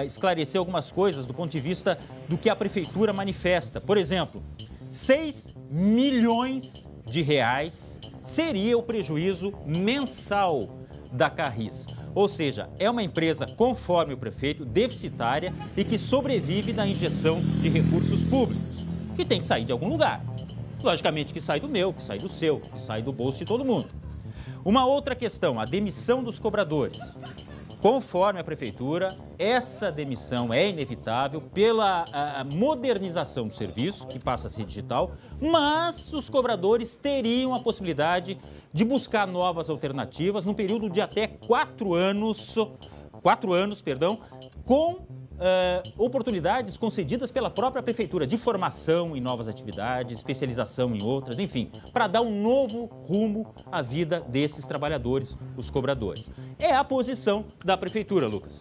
[SPEAKER 1] esclarecer algumas coisas do ponto de vista do que a prefeitura manifesta. Por exemplo, 6 milhões de reais seria o prejuízo mensal da Carris. Ou seja, é uma empresa, conforme o prefeito, deficitária e que sobrevive da injeção de recursos públicos, que tem que sair de algum lugar. Logicamente que sai do meu, que sai do seu, que sai do bolso de todo mundo. Uma outra questão, a demissão dos cobradores. Conforme a prefeitura, essa demissão é inevitável pela modernização do serviço, que passa a ser digital, mas os cobradores teriam a possibilidade de buscar novas alternativas num período de até 4 anos, com oportunidades concedidas pela própria prefeitura de formação em novas atividades, especialização em outras, enfim, para dar um novo rumo à vida desses trabalhadores, os cobradores. É a posição da prefeitura, Lucas.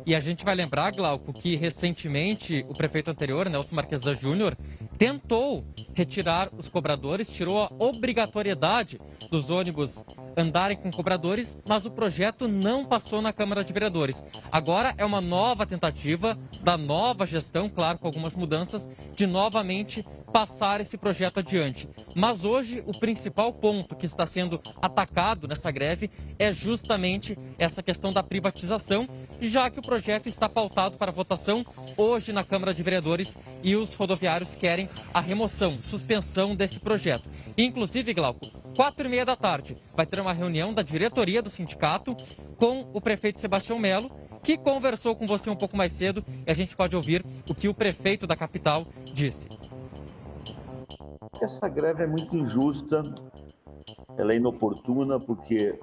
[SPEAKER 2] E a gente vai lembrar, Glauco, que recentemente o prefeito anterior, Nelson Marquesa Júnior, tentou retirar os cobradores, tirou a obrigatoriedade dos ônibus andarem com cobradores, mas o projeto não passou na Câmara de Vereadores. Agora é uma nova tentativa da nova gestão, claro, com algumas mudanças, de novamente passar esse projeto adiante. Mas hoje o principal ponto que está sendo atacado nessa greve é justamente essa questão da privatização, já que o projeto está pautado para votação hoje na Câmara de Vereadores e os rodoviários querem a remoção, suspensão desse projeto. Inclusive, Glauco, 4h30 da tarde vai ter uma reunião da diretoria do sindicato com o prefeito Sebastião Melo, que conversou com você um pouco mais cedo, e a gente pode ouvir o que o prefeito da capital disse.
[SPEAKER 9] Essa greve é muito injusta, ela é inoportuna porque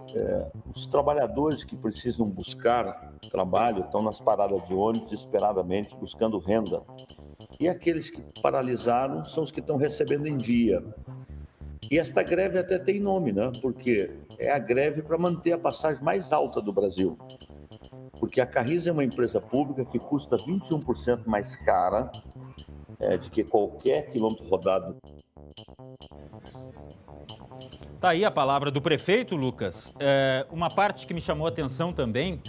[SPEAKER 9] os trabalhadores que precisam buscar trabalho estão nas paradas de ônibus desesperadamente buscando renda. E aqueles que paralisaram são os que estão recebendo em dia. E esta greve até tem nome, né? Porque é a greve para manter a passagem mais alta do Brasil. Porque a Carris é uma empresa pública que custa 21% mais cara de que qualquer quilômetro rodado.
[SPEAKER 1] Tá aí a palavra do prefeito, Lucas. Uma parte que me chamou a atenção também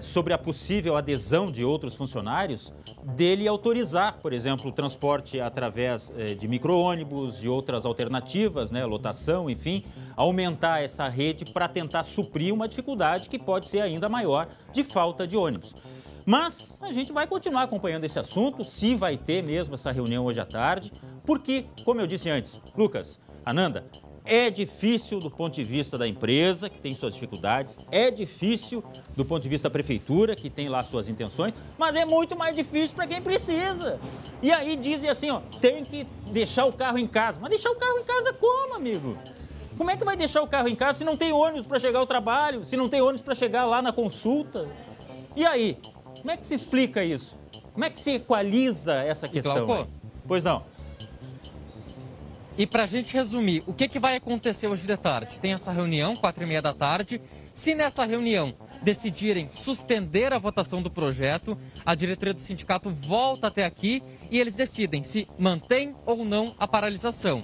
[SPEAKER 1] sobre a possível adesão de outros funcionários, dele autorizar, por exemplo, o transporte através de micro-ônibus e outras alternativas, né, lotação, enfim, aumentar essa rede para tentar suprir uma dificuldade que pode ser ainda maior de falta de ônibus. Mas a gente vai continuar acompanhando esse assunto, se vai ter mesmo essa reunião hoje à tarde, porque, como eu disse antes, Lucas, Ananda, é difícil do ponto de vista da empresa, que tem suas dificuldades, é difícil do ponto de vista da prefeitura, que tem lá suas intenções, mas é muito mais difícil para quem precisa. E aí dizem assim, ó, tem que deixar o carro em casa. Mas deixar o carro em casa como, amigo? Como é que vai deixar o carro em casa se não tem ônibus para chegar ao trabalho, se não tem ônibus para chegar lá na consulta? E aí, como é que se explica isso? Como é que se equaliza essa questão? Pois não.
[SPEAKER 2] E para a gente resumir, o que vai acontecer hoje de tarde? Tem essa reunião, 4h30 da tarde. Se nessa reunião decidirem suspender a votação do projeto, a diretoria do sindicato volta até aqui e eles decidem se mantém ou não a paralisação.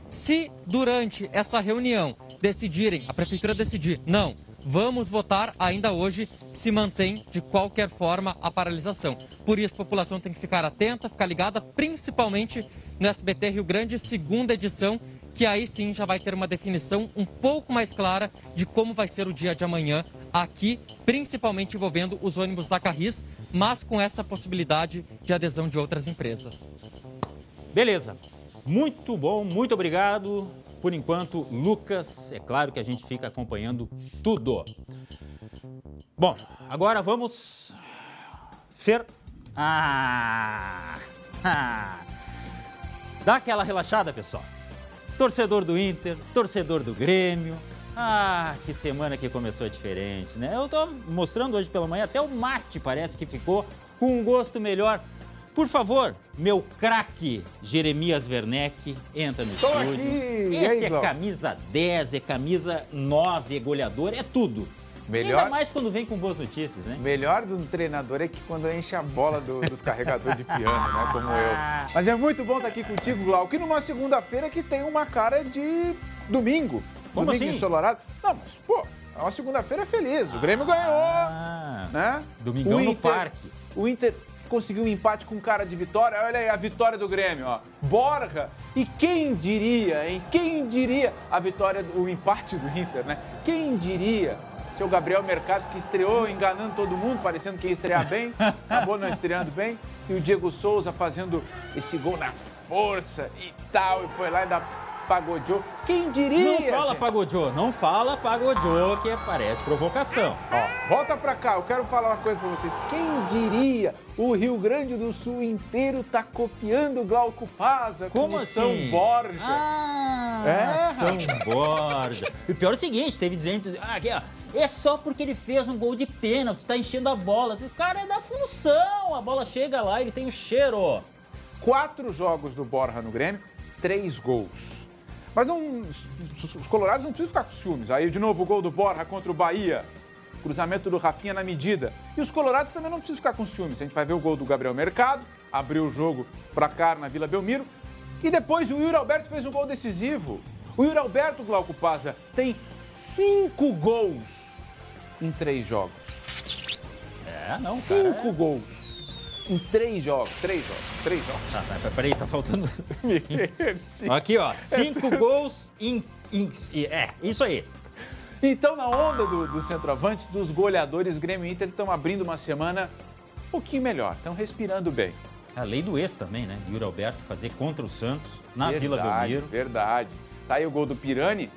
[SPEAKER 2] Se durante essa reunião decidirem, a prefeitura decidir, não, vamos votar ainda hoje, se mantém de qualquer forma a paralisação. Por isso a população tem que ficar atenta, ficar ligada, principalmente no SBT Rio Grande, segunda edição, que aí sim já vai ter uma definição um pouco mais clara de como vai ser o dia de amanhã aqui, principalmente envolvendo os ônibus da Carris, mas com essa possibilidade de adesão de outras empresas.
[SPEAKER 1] Beleza. Muito bom, muito obrigado. Por enquanto, Lucas, é claro que a gente fica acompanhando tudo. Bom, agora vamos... Dá aquela relaxada, pessoal. Torcedor do Inter, torcedor do Grêmio. Que semana que começou diferente, né? Eu tô mostrando hoje pela manhã, até o mate parece que ficou com um gosto melhor. Por favor, meu craque Jeremias Werneck, entra no estúdio.
[SPEAKER 10] Aqui.
[SPEAKER 1] Esse é camisa 10, é camisa 9, é goleador, é tudo.
[SPEAKER 10] Melhor...
[SPEAKER 1] Ainda mais quando vem com boas notícias, né?
[SPEAKER 10] Melhor do treinador é que quando enche a bola dos carregadores de piano, né? Como eu. Mas é muito bom estar aqui contigo, Glauco, e numa segunda-feira que tem uma cara de domingo.
[SPEAKER 1] Como
[SPEAKER 10] domingo
[SPEAKER 1] assim?
[SPEAKER 10] Ensolarado. Não, mas, pô, é uma segunda-feira feliz. O Grêmio ganhou, né?
[SPEAKER 1] Domingão no parque.
[SPEAKER 10] O Inter conseguiu um empate com cara de vitória. Olha aí a vitória do Grêmio, ó. Borja. E quem diria, hein? Quem diria a vitória, o empate do Inter, né? Quem diria Seu Gabriel Mercado, que estreou enganando todo mundo, parecendo que ia estrear bem, acabou não estreando bem. E o Diego Souza fazendo esse gol na força e tal, e foi lá e ainda pagodeou. Quem diria?
[SPEAKER 1] Não fala
[SPEAKER 10] gente?
[SPEAKER 1] pagodeou, não fala pagodeou, que parece provocação.
[SPEAKER 10] Ó, volta pra cá, eu quero falar uma coisa pra vocês. Quem diria? O Rio Grande do Sul inteiro tá copiando o Glauco Pazza com
[SPEAKER 1] Como
[SPEAKER 10] o
[SPEAKER 1] assim?
[SPEAKER 10] São Borja.
[SPEAKER 1] São Borja. E o pior é o seguinte, teve dizendo, aqui ó, é só porque ele fez um gol de pênalti, tá enchendo a bola. O cara é da função, a bola chega lá, ele tem o cheiro.
[SPEAKER 10] 4 jogos do Borja no Grêmio, 3 gols. Mas não, os colorados não precisam ficar com ciúmes. Aí, de novo, o gol do Borja contra o Bahia. Cruzamento do Rafinha na medida. E os colorados também não precisam ficar com ciúmes. A gente vai ver o gol do Gabriel Mercado, abriu o jogo para cá na Vila Belmiro. E depois o Yuri Alberto fez um gol decisivo. O Yuri Alberto, Glauco Pazza, tem 5 gols em 3 jogos. 5 gols em 3 jogos. 3 jogos.
[SPEAKER 1] Peraí, tá faltando... Aqui, ó, 5 gols em... isso aí.
[SPEAKER 10] Então, na onda dos centroavantes, dos goleadores, Grêmio e Inter estão abrindo uma semana um pouquinho melhor, estão respirando bem.
[SPEAKER 1] A lei do ex também, né? Yuri Alberto fazer contra o Santos na Vila Belmiro.
[SPEAKER 10] Verdade. Tá aí o gol do Pirani.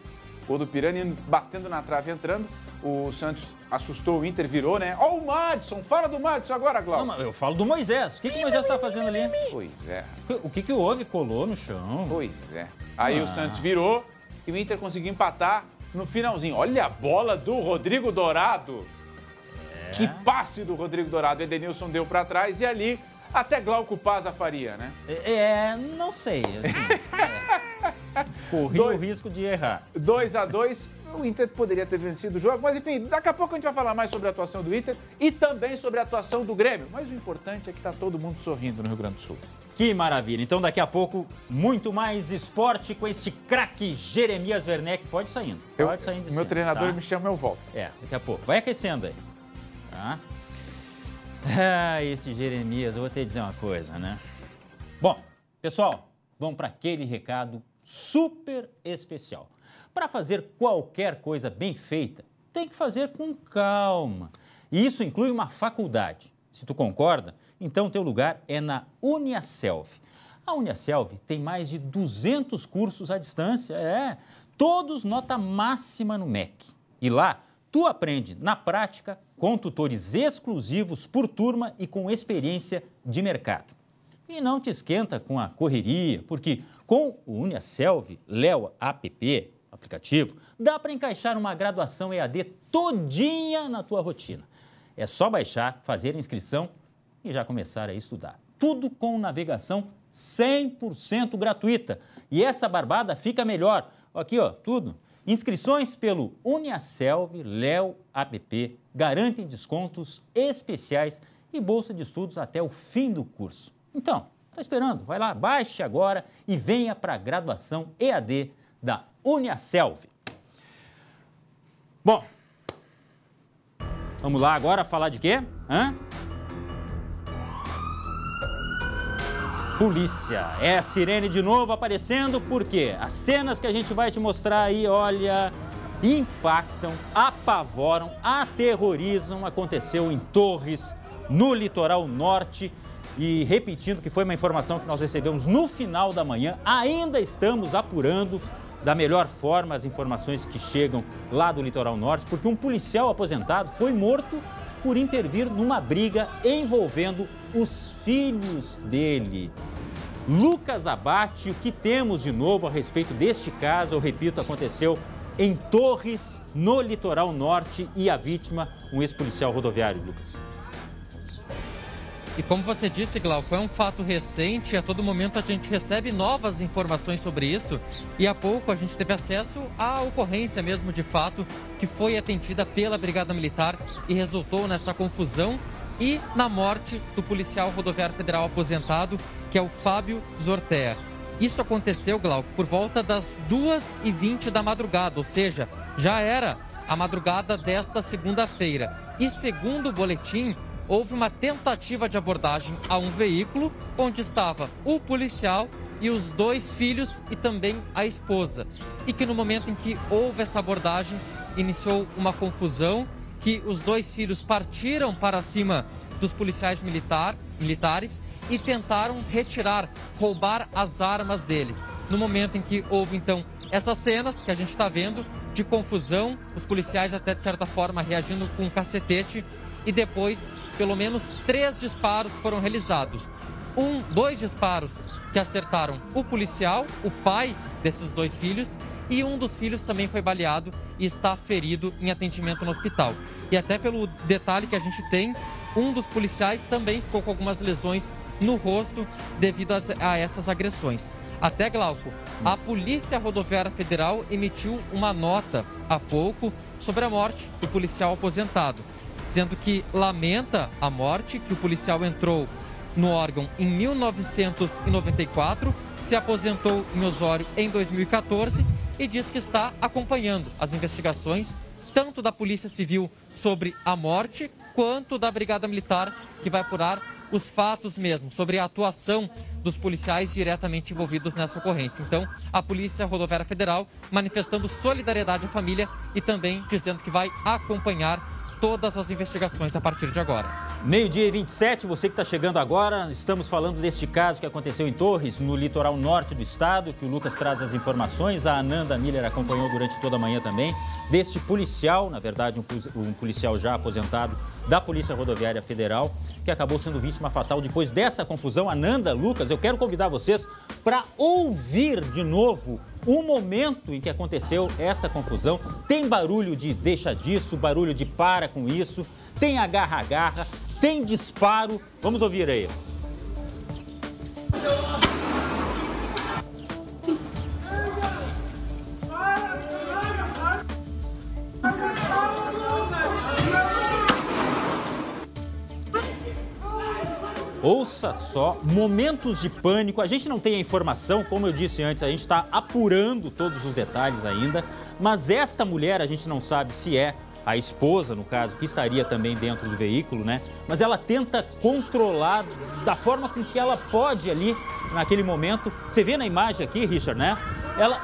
[SPEAKER 10] Gol do Pirani batendo na trave, entrando. O Santos assustou, o Inter virou, né? Ó o Madison, fala do Madison agora, Glauco.
[SPEAKER 1] Não, mas eu falo do Moisés. O que o Moisés tá fazendo ali?
[SPEAKER 10] Pois é.
[SPEAKER 1] O que houve? Colou no chão.
[SPEAKER 10] Pois é. Aí o Santos virou e o Inter conseguiu empatar no finalzinho. Olha a bola do Rodrigo Dourado. Que passe do Rodrigo Dourado. Edenilson deu pra trás e ali até Glauco Pazza faria, né?
[SPEAKER 1] Não sei. Assim, corri o risco de errar.
[SPEAKER 10] 2-2. O Inter poderia ter vencido o jogo, mas enfim, daqui a pouco a gente vai falar mais sobre a atuação do Inter e também sobre a atuação do Grêmio. Mas o importante é que tá todo mundo sorrindo no Rio Grande do Sul.
[SPEAKER 1] Que maravilha. Então daqui a pouco, muito mais esporte com esse craque Jeremias Werneck. Pode saindo. Pode saindo de
[SPEAKER 10] Meu
[SPEAKER 1] cena,
[SPEAKER 10] treinador
[SPEAKER 1] tá?
[SPEAKER 10] me chama, eu volto.
[SPEAKER 1] Daqui a pouco. Vai aquecendo aí. Tá? Esse Jeremias, eu vou te dizer uma coisa, né? Bom, pessoal, vamos para aquele recado super especial. Para fazer qualquer coisa bem feita, tem que fazer com calma. E isso inclui uma faculdade. Se tu concorda, então teu lugar é na Uniaselv. A Uniaselv tem mais de 200 cursos à distância, todos nota máxima no MEC. E lá, tu aprende na prática com tutores exclusivos por turma e com experiência de mercado. E não te esquenta com a correria, porque com o Uniaselv Léo App, aplicativo, dá para encaixar uma graduação EAD todinha na tua rotina. É só baixar, fazer a inscrição e já começar a estudar. Tudo com navegação 100% gratuita. E essa barbada fica melhor. Aqui, ó, tudo. Inscrições pelo Uniaselv Léo App garantem descontos especiais e bolsa de estudos até o fim do curso. Então, tá esperando? Vai lá, baixe agora e venha para a graduação EAD da Uniaselv. Bom, vamos lá agora falar de quê? Polícia. É a sirene de novo aparecendo, porque as cenas que a gente vai te mostrar aí, olha, impactam, apavoram, aterrorizam. Aconteceu em Torres, no litoral norte. E repetindo que foi uma informação que nós recebemos no final da manhã, ainda estamos apurando da melhor forma as informações que chegam lá do litoral norte, porque um policial aposentado foi morto por intervir numa briga envolvendo os filhos dele. Lucas Abate, o que temos de novo a respeito deste caso? Eu repito, aconteceu em Torres, no litoral norte, e a vítima, um ex-policial rodoviário, Lucas.
[SPEAKER 2] E como você disse, Glauco, é um fato recente, a todo momento a gente recebe novas informações sobre isso e há pouco a gente teve acesso à ocorrência mesmo de fato que foi atendida pela Brigada Militar e resultou nessa confusão e na morte do policial rodoviário federal aposentado, que é o Fábio Zortea. Isso aconteceu, Glauco, por volta das 2h20 da madrugada, ou seja, já era a madrugada desta segunda-feira. E segundo o boletim, houve uma tentativa de abordagem a um veículo onde estava o policial e os 2 filhos e também a esposa. E que no momento em que houve essa abordagem, iniciou uma confusão, que os 2 filhos partiram para cima dos policiais militares e tentaram roubar as armas dele. No momento em que houve, então, essas cenas que a gente está vendo de confusão, os policiais até de certa forma reagindo com um cacetete, e depois pelo menos 3 disparos foram realizados. 2 disparos que acertaram o policial, o pai desses 2 filhos, e um dos filhos também foi baleado e está ferido em atendimento no hospital. E até pelo detalhe que a gente tem, um dos policiais também ficou com algumas lesões no rosto devido a essas agressões. Até, Glauco, a Polícia Rodoviária Federal emitiu uma nota há pouco sobre a morte do policial aposentado, dizendo que lamenta a morte, que o policial entrou no órgão em 1994, se aposentou em Osório em 2014 e diz que está acompanhando as investigações tanto da Polícia Civil sobre a morte quanto da Brigada Militar, que vai apurar os fatos mesmo, sobre a atuação dos policiais diretamente envolvidos nessa ocorrência. Então, a Polícia Rodoviária Federal manifestando solidariedade à família e também dizendo que vai acompanhar todas as investigações a partir de agora.
[SPEAKER 1] 12h27, você que está chegando agora, estamos falando deste caso que aconteceu em Torres, no litoral norte do estado, que o Lucas traz as informações, a Ananda Miller acompanhou durante toda a manhã também, deste policial, na verdade um policial já aposentado da Polícia Rodoviária Federal, que acabou sendo vítima fatal depois dessa confusão. Ananda, Lucas, eu quero convidar vocês para ouvir de novo o momento em que aconteceu essa confusão. Tem barulho de deixa disso, barulho de para com isso, tem agarra-agarra, tem disparo. Vamos ouvir aí. Ouça só, momentos de pânico. A gente não tem a informação, como eu disse antes, a gente está apurando todos os detalhes ainda, mas esta mulher, a gente não sabe se é a esposa, no caso, que estaria também dentro do veículo, né? Mas ela tenta controlar da forma com que ela pode ali, naquele momento. Você vê na imagem aqui, Richard, né?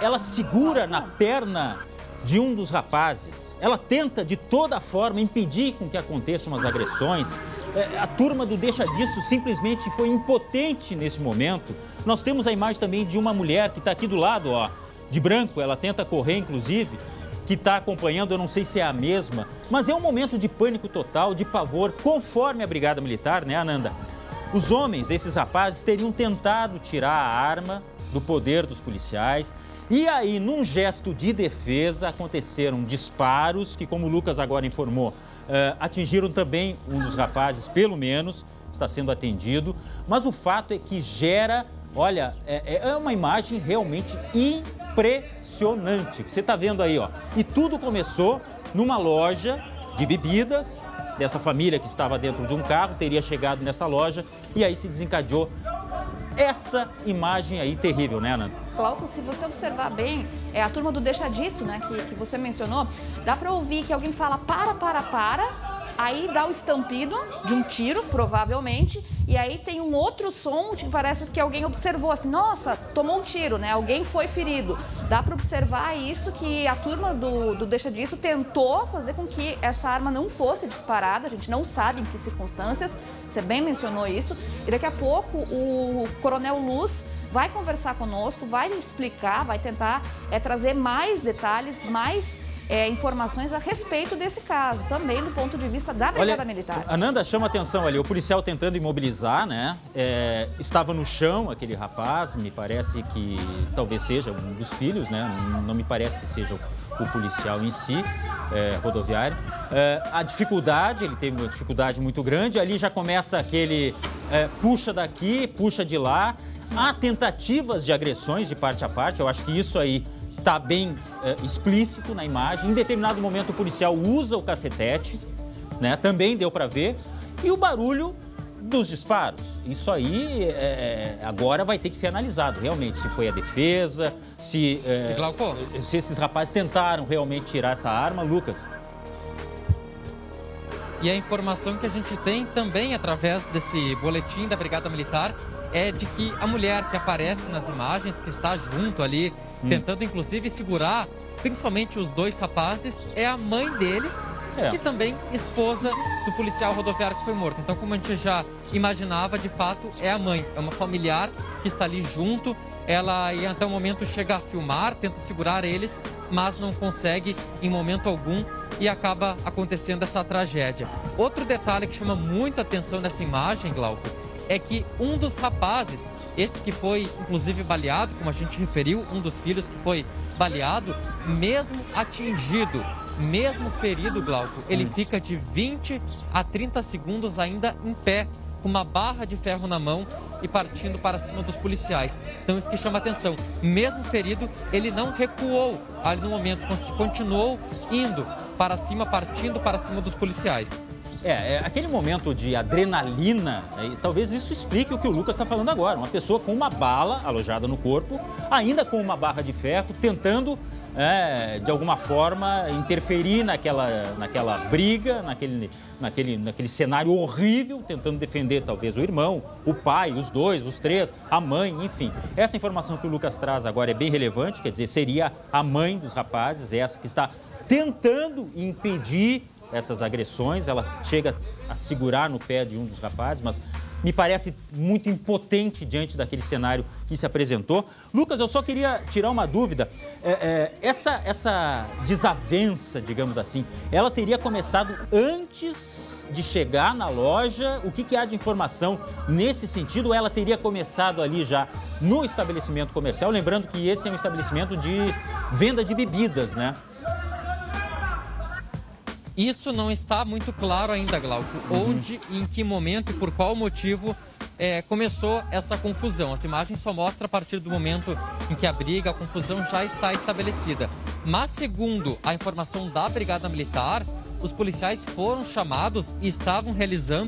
[SPEAKER 1] Ela segura na perna de um dos rapazes. Ela tenta, de toda forma, impedir com que aconteçam as agressões. A turma do Deixa Disso simplesmente foi impotente nesse momento. Nós temos a imagem também de uma mulher que está aqui do lado, ó, de branco, ela tenta correr, inclusive, que está acompanhando, eu não sei se é a mesma, mas é um momento de pânico total, de pavor, conforme a Brigada Militar, né, Ananda? Os homens, esses rapazes, teriam tentado tirar a arma do poder dos policiais e aí, num gesto de defesa, aconteceram disparos que, como o Lucas agora informou, atingiram também um dos rapazes, pelo menos, está sendo atendido, mas o fato é que gera, olha, é uma imagem realmente impressionante. Você está vendo aí, ó, e tudo começou numa loja de bebidas, dessa família que estava dentro de um carro, teria chegado nessa loja e aí se desencadeou essa imagem aí terrível, né, Ana?
[SPEAKER 4] Glauco, se você observar bem, a turma do Deixa Disso, né, que você mencionou, dá para ouvir que alguém fala para, aí dá o estampido de um tiro, provavelmente, e aí tem um outro som que parece que alguém observou assim, nossa, tomou um tiro, né, alguém foi ferido. Dá para observar isso, que a turma do Deixa Disso tentou fazer com que essa arma não fosse disparada, a gente não sabe em que circunstâncias, você bem mencionou isso, e daqui a pouco o Coronel Luz vai conversar conosco, vai explicar, vai tentar trazer mais detalhes, mais informações a respeito desse caso, também do ponto de vista da Brigada Militar.
[SPEAKER 1] Ananda, chama atenção ali, o policial tentando imobilizar, né? Estava no chão aquele rapaz, me parece que talvez seja um dos filhos, né? Não me parece que seja o policial em si, rodoviário. A dificuldade, ele teve uma dificuldade muito grande, ali já começa aquele puxa daqui, puxa de lá. Há tentativas de agressões de parte a parte, eu acho que isso aí está bem explícito na imagem. Em determinado momento o policial usa o cacetete, né? Também deu para ver. E o barulho dos disparos. Isso aí agora vai ter que ser analisado realmente, se foi a defesa, se esses rapazes tentaram realmente tirar essa arma. Lucas.
[SPEAKER 2] E a informação que a gente tem também através desse boletim da Brigada Militar é de que a mulher que aparece nas imagens, que está junto ali, tentando inclusive segurar principalmente os dois rapazes, é a mãe deles e também esposa do policial rodoviário que foi morto. Então, como a gente já imaginava, de fato, é a mãe. É uma familiar que está ali junto. Ela, em até o momento, chega a filmar, tenta segurar eles, mas não consegue em momento algum e acaba acontecendo essa tragédia. Outro detalhe que chama muita atenção nessa imagem, Glauco, é que um dos rapazes, esse que foi inclusive baleado, como a gente referiu, um dos filhos que foi baleado, mesmo atingido, mesmo ferido, Glauco, ele fica de 20 a 30 segundos ainda em pé, com uma barra de ferro na mão e partindo para cima dos policiais. Então isso que chama atenção. Mesmo ferido, ele não recuou ali no momento, continuou indo para cima, partindo para cima dos policiais.
[SPEAKER 1] Aquele momento de adrenalina, talvez isso explique o que o Lucas está falando agora. Uma pessoa com uma bala alojada no corpo, ainda com uma barra de ferro, tentando, de alguma forma, interferir naquela briga, naquele cenário horrível, tentando defender talvez o irmão, o pai, os dois, os três, a mãe, enfim. Essa informação que o Lucas traz agora é bem relevante, quer dizer, seria a mãe dos rapazes, essa que está tentando impedir essas agressões. Ela chega a segurar no pé de um dos rapazes, mas me parece muito impotente diante daquele cenário que se apresentou. Lucas, eu só queria tirar uma dúvida. Essa desavença, digamos assim, ela teria começado antes de chegar na loja? O que há de informação nesse sentido? Ou ela teria começado ali já no estabelecimento comercial? Lembrando que esse é um estabelecimento de venda de bebidas, né?
[SPEAKER 2] Isso não está muito claro ainda, Glauco. Onde, em que momento e por qual motivo começou essa confusão. As imagens só mostram a partir do momento em que a briga, a confusão já está estabelecida. Mas, segundo a informação da Brigada Militar, os policiais foram chamados e estavam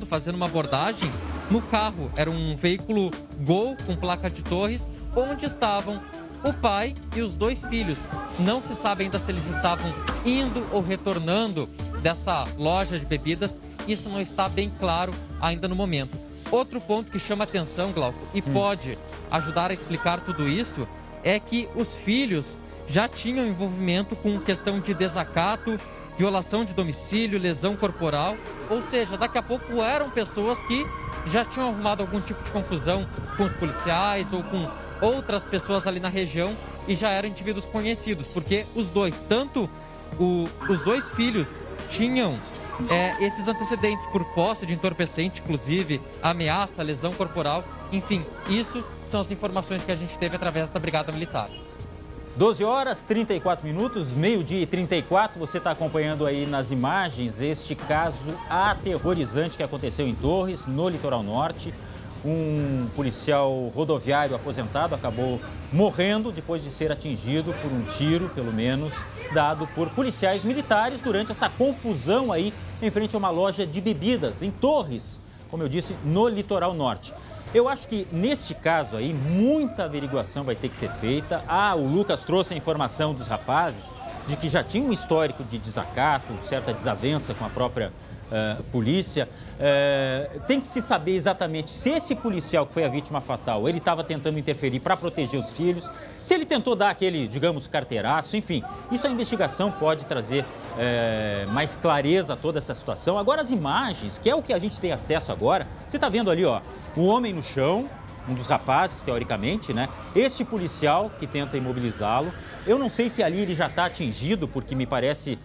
[SPEAKER 2] fazendo uma abordagem no carro. Era um veículo Gol com placa de Torres, onde estavam o pai e os dois filhos. Não se sabe ainda se eles estavam indo ou retornando dessa loja de bebidas. Isso não está bem claro ainda no momento. Outro ponto que chama atenção, Glauco, e pode ajudar a explicar tudo isso, é que os filhos já tinham envolvimento com questão de desacato, violação de domicílio, lesão corporal. Ou seja, daqui a pouco eram pessoas que já tinham arrumado algum tipo de confusão com os policiais ou com outras pessoas ali na região e já eram indivíduos conhecidos, porque os dois, tanto os dois filhos tinham esses antecedentes por posse de entorpecente, inclusive ameaça, lesão corporal, enfim, isso são as informações que a gente teve através da Brigada Militar.
[SPEAKER 1] 12 horas, 34 minutos, meio-dia e 34, você está acompanhando aí nas imagens este caso aterrorizante que aconteceu em Torres, no litoral norte. Um policial rodoviário aposentado acabou morrendo depois de ser atingido por um tiro, pelo menos, dado por policiais militares durante essa confusão aí em frente a uma loja de bebidas em Torres, como eu disse, no litoral norte. Eu acho que, neste caso aí, muita averiguação vai ter que ser feita. O Lucas trouxe a informação dos rapazes de que já tinha um histórico de desacato, certa desavença com a própria polícia. Tem que se saber exatamente se esse policial que foi a vítima fatal, ele estava tentando interferir para proteger os filhos, se ele tentou dar aquele, digamos, carteiraço, enfim. Isso a investigação pode trazer mais clareza a toda essa situação. Agora as imagens, que é o que a gente tem acesso agora, você está vendo ali, ó, o homem no chão, um dos rapazes, teoricamente, né? Este policial que tenta imobilizá-lo. Eu não sei se ali ele já está atingido, porque me parece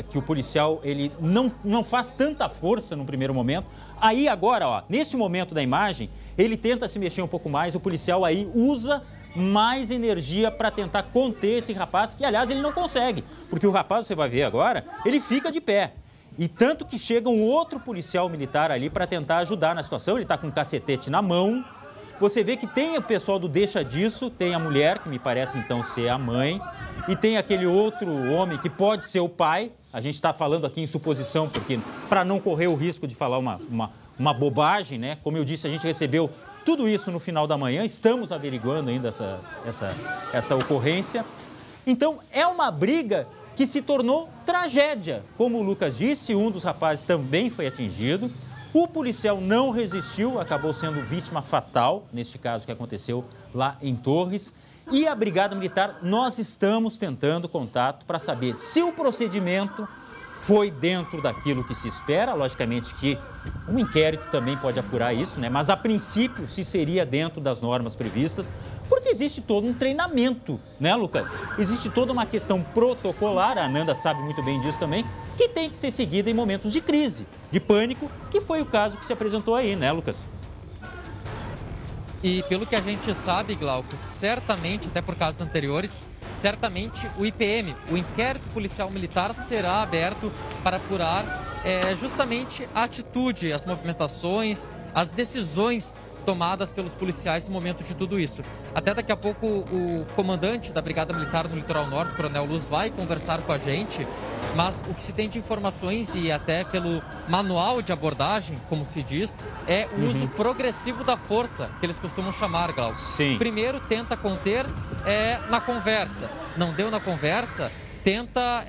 [SPEAKER 1] que o policial ele não faz tanta força no primeiro momento. Aí agora, ó, nesse momento da imagem, ele tenta se mexer um pouco mais, o policial aí usa mais energia para tentar conter esse rapaz, que aliás ele não consegue, porque o rapaz, você vai ver agora, ele fica de pé. E tanto que chega um outro policial militar ali para tentar ajudar na situação, ele está com um cacetete na mão. Você vê que tem o pessoal do deixa disso, tem a mulher, que me parece então ser a mãe, e tem aquele outro homem que pode ser o pai. A gente está falando aqui em suposição, porque para não correr o risco de falar uma bobagem, né? Como eu disse, a gente recebeu tudo isso no final da manhã, estamos averiguando ainda essa ocorrência. Então, é uma briga que se tornou tragédia. Como o Lucas disse, um dos rapazes também foi atingido. O policial não resistiu, acabou sendo vítima fatal, neste caso que aconteceu lá em Torres. E a Brigada Militar, nós estamos tentando contato para saber se o procedimento foi dentro daquilo que se espera. Logicamente que um inquérito também pode apurar isso, né? Mas a princípio se seria dentro das normas previstas, porque existe todo um treinamento, né, Lucas? Existe toda uma questão protocolar, a Ananda sabe muito bem disso também, que tem que ser seguida em momentos de crise, de pânico, que foi o caso que se apresentou aí, né, Lucas?
[SPEAKER 2] E pelo que a gente sabe, Glauco, certamente, até por casos anteriores, certamente o IPM, o Inquérito Policial Militar, será aberto para apurar justamente a atitude, as movimentações, as decisões tomadas pelos policiais no momento de tudo isso. Até daqui a pouco o comandante da Brigada Militar no Litoral Norte, Coronel Luz, vai conversar com a gente, mas o que se tem de informações e até pelo manual de abordagem, como se diz, é o uso progressivo da força, que eles costumam chamar, Glauco.
[SPEAKER 1] Sim.
[SPEAKER 2] Primeiro tenta conter na conversa. Não deu na conversa, tenta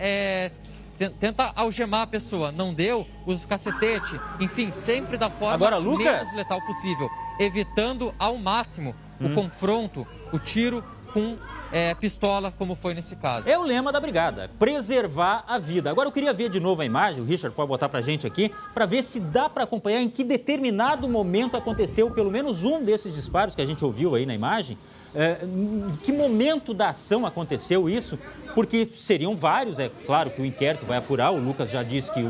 [SPEAKER 2] algemar a pessoa. Não deu, usa o cacetete. Enfim, sempre da forma
[SPEAKER 1] Agora, Lucas,
[SPEAKER 2] menos letal possível, evitando ao máximo o confronto, o tiro com pistola, como foi nesse caso.
[SPEAKER 1] É o lema da brigada, preservar a vida. Agora eu queria ver de novo a imagem, o Richard pode botar pra gente aqui, para ver se dá para acompanhar em que determinado momento aconteceu pelo menos um desses disparos que a gente ouviu aí na imagem. Em que momento da ação aconteceu isso? Porque seriam vários, é claro que o inquérito vai apurar, o Lucas já disse que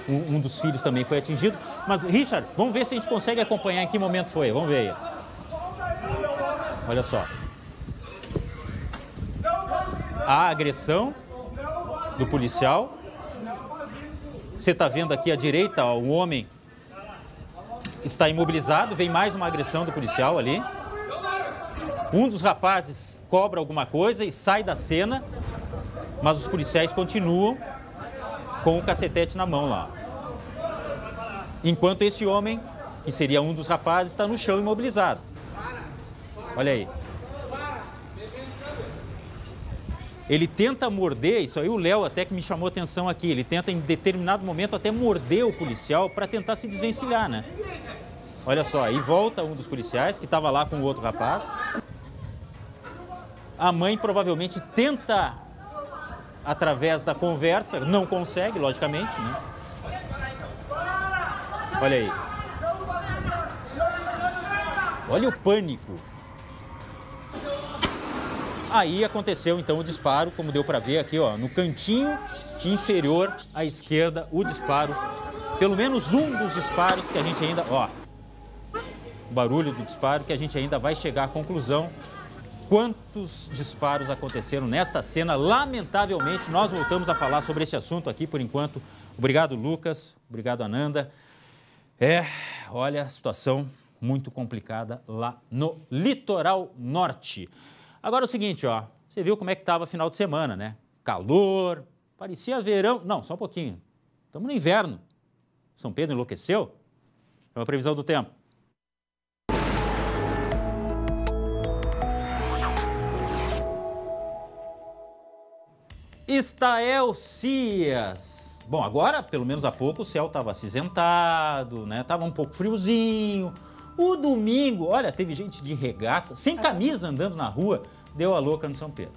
[SPEAKER 1] um dos filhos também foi atingido. Mas, Richard, vamos ver se a gente consegue acompanhar em que momento foi, vamos ver aí. Olha só. A agressão do policial. Você está vendo aqui à direita, ó, o homem está imobilizado, vem mais uma agressão do policial ali. Um dos rapazes cobra alguma coisa e sai da cena, mas os policiais continuam com o cacetete na mão lá. Enquanto esse homem, que seria um dos rapazes, está no chão imobilizado. Olha aí. Ele tenta morder, isso aí o Léo até que me chamou a atenção aqui, ele tenta em determinado momento até morder o policial para tentar se desvencilhar, né? Olha só, aí volta um dos policiais que estava lá com o outro rapaz. A mãe provavelmente tenta, através da conversa, não consegue, logicamente, né? Olha aí. Olha o pânico. Aí aconteceu então o disparo, como deu para ver aqui, ó, no cantinho inferior à esquerda, o disparo. Pelo menos um dos disparos que a gente ainda, ó, o barulho do disparo que a gente ainda vai chegar à conclusão. Quantos disparos aconteceram nesta cena? Lamentavelmente, nós voltamos a falar sobre esse assunto aqui por enquanto. Obrigado, Lucas. Obrigado, Ananda. Olha a situação muito complicada lá no Litoral Norte. Agora é o seguinte, ó, você viu como é que estava final de semana, né? Calor, parecia verão. Não, só um pouquinho. Estamos no inverno. São Pedro enlouqueceu? É uma previsão do tempo. Estael Cias. Bom, agora, pelo menos há pouco, o céu estava acinzentado, né? Tava um pouco friozinho. O domingo, olha, teve gente de regata, sem camisa, andando na rua. Deu a louca no São Pedro.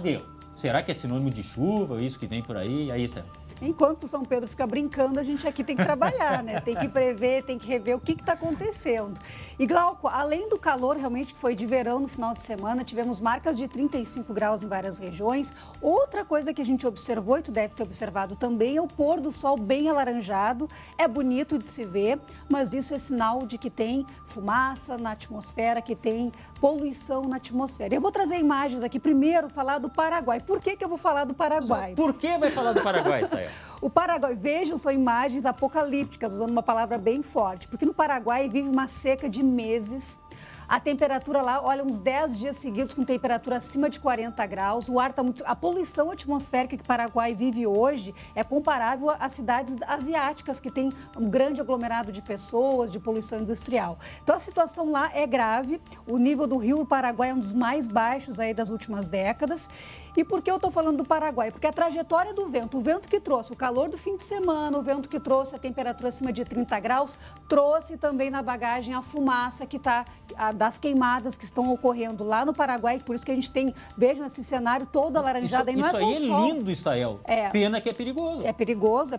[SPEAKER 1] Deu. Será que é sinônimo de chuva, isso que vem por aí? Aí, Estael.
[SPEAKER 11] Enquanto o São Pedro fica brincando, a gente aqui tem que trabalhar, né? Tem que prever, tem que rever o que está acontecendo. E, Glauco, além do calor realmente que foi de verão no final de semana, tivemos marcas de 35 graus em várias regiões. Outra coisa que a gente observou, e tu deve ter observado também, é o pôr do sol bem alaranjado. É bonito de se ver, mas isso é sinal de que tem fumaça na atmosfera, que tem poluição na atmosfera. Eu vou trazer imagens aqui, primeiro falar do Paraguai. Por que eu vou falar do Paraguai?
[SPEAKER 1] Por que vai falar do Paraguai, Estael?
[SPEAKER 11] O Paraguai, vejam, são imagens apocalípticas, usando uma palavra bem forte, porque no Paraguai vive uma seca de meses. A temperatura lá, olha, uns 10 dias seguidos com temperatura acima de 40 graus. O ar está muito... A poluição atmosférica que o Paraguai vive hoje é comparável às cidades asiáticas, que tem um grande aglomerado de pessoas, de poluição industrial. Então, a situação lá é grave. O nível do rio Paraguai é um dos mais baixos aí das últimas décadas. E por que eu estou falando do Paraguai? Porque a trajetória do vento, o vento que trouxe o calor do fim de semana, o vento que trouxe a temperatura acima de 30 graus, trouxe também na bagagem a fumaça que está das queimadas que estão ocorrendo lá no Paraguai, por isso que a gente tem, vejam esse cenário todo alaranjado.
[SPEAKER 1] Isso aí é lindo, Estael. Pena que é perigoso.
[SPEAKER 11] É perigoso,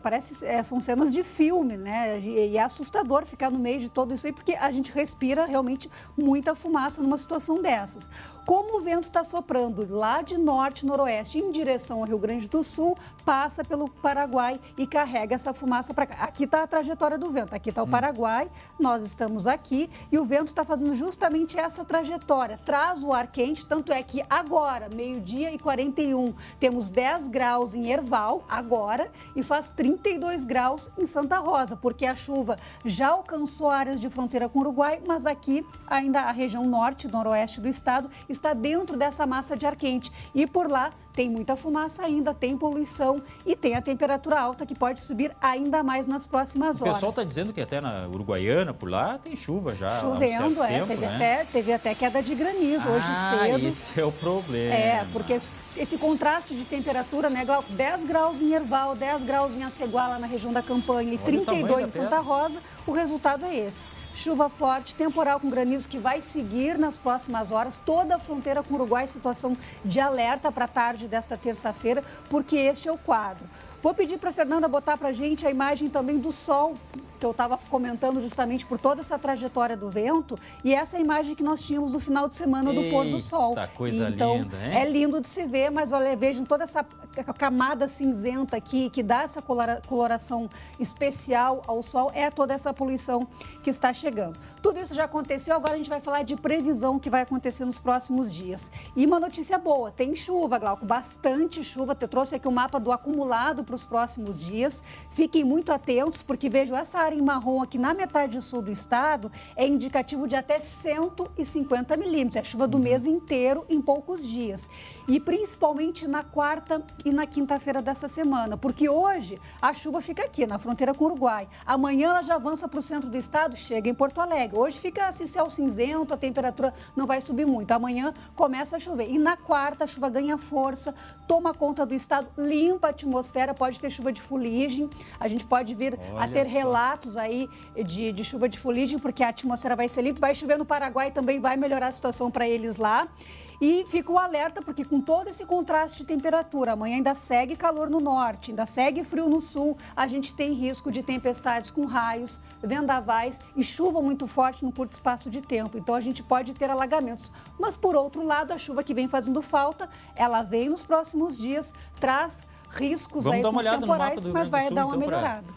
[SPEAKER 11] são cenas de filme, né? E é assustador ficar no meio de tudo isso aí, porque a gente respira realmente muita fumaça numa situação dessas. Como o vento está soprando lá de norte, noroeste, em direção ao Rio Grande do Sul, passa pelo Paraguai e carrega essa fumaça para cá. Aqui está a trajetória do vento, aqui está o Paraguai, nós estamos aqui e o vento está fazendo justamente essa trajetória. Traz o ar quente, tanto é que agora, 12h41, temos 10 graus em Herval, agora, e faz 32 graus em Santa Rosa, porque a chuva já alcançou áreas de fronteira com o Uruguai, mas aqui ainda a região norte, noroeste do estado está dentro dessa massa de ar quente. E por lá tem muita fumaça ainda, tem poluição e tem a temperatura alta que pode subir ainda mais nas próximas horas.
[SPEAKER 1] O pessoal está dizendo que até na Uruguaiana, por lá, tem chuva já.
[SPEAKER 11] Chovendo, teve até queda de granizo hoje cedo.
[SPEAKER 1] Esse é o problema.
[SPEAKER 11] Porque esse contraste de temperatura, né, Glauco? 10 graus em Herval, 10 graus em Aceguá, lá na região da Campanha, e 32 em Santa Rosa, o resultado é esse. Chuva forte, temporal com granizo que vai seguir nas próximas horas. Toda a fronteira com o Uruguai, situação de alerta para a tarde desta terça-feira, porque este é o quadro. Vou pedir para a Fernanda botar para a gente a imagem também do sol, que eu estava comentando justamente por toda essa trajetória do vento, e essa imagem que nós tínhamos no final de semana do pôr do sol.
[SPEAKER 1] Coisa linda, hein?
[SPEAKER 11] É lindo de se ver, mas olha, vejam toda essa camada cinzenta aqui, que dá essa coloração especial ao sol, é toda essa poluição que está chegando. Tudo isso já aconteceu, agora a gente vai falar de previsão que vai acontecer nos próximos dias. E uma notícia boa, tem chuva, Glauco, bastante chuva. Eu trouxe aqui o mapa do acumulado para os próximos dias. Fiquem muito atentos, porque vejo essa área em marrom aqui na metade sul do estado é indicativo de até 150 milímetros. É chuva do mês inteiro em poucos dias. E principalmente na quarta e na quinta-feira dessa semana, porque hoje a chuva fica aqui na fronteira com o Uruguai. Amanhã ela já avança para o centro do estado, chega em Porto Alegre. Hoje fica esse céu cinzento, a temperatura não vai subir muito. Amanhã começa a chover. E na quarta a chuva ganha força, toma conta do estado, limpa a atmosfera, pode ter chuva de fuligem. A gente pode vir a ter relatos aí de chuva de fuligem, porque a atmosfera vai ser limpa. Vai chover no Paraguai, também vai melhorar a situação para eles lá. E fica o alerta, porque com todo esse contraste de temperatura, amanhã ainda segue calor no norte, ainda segue frio no sul, a gente tem risco de tempestades com raios, vendavais e chuva muito forte no curto espaço de tempo. Então a gente pode ter alagamentos. Mas por outro lado, a chuva que vem fazendo falta, ela vem nos próximos dias, traz riscos aí com os temporais, mas vai dar uma melhorada.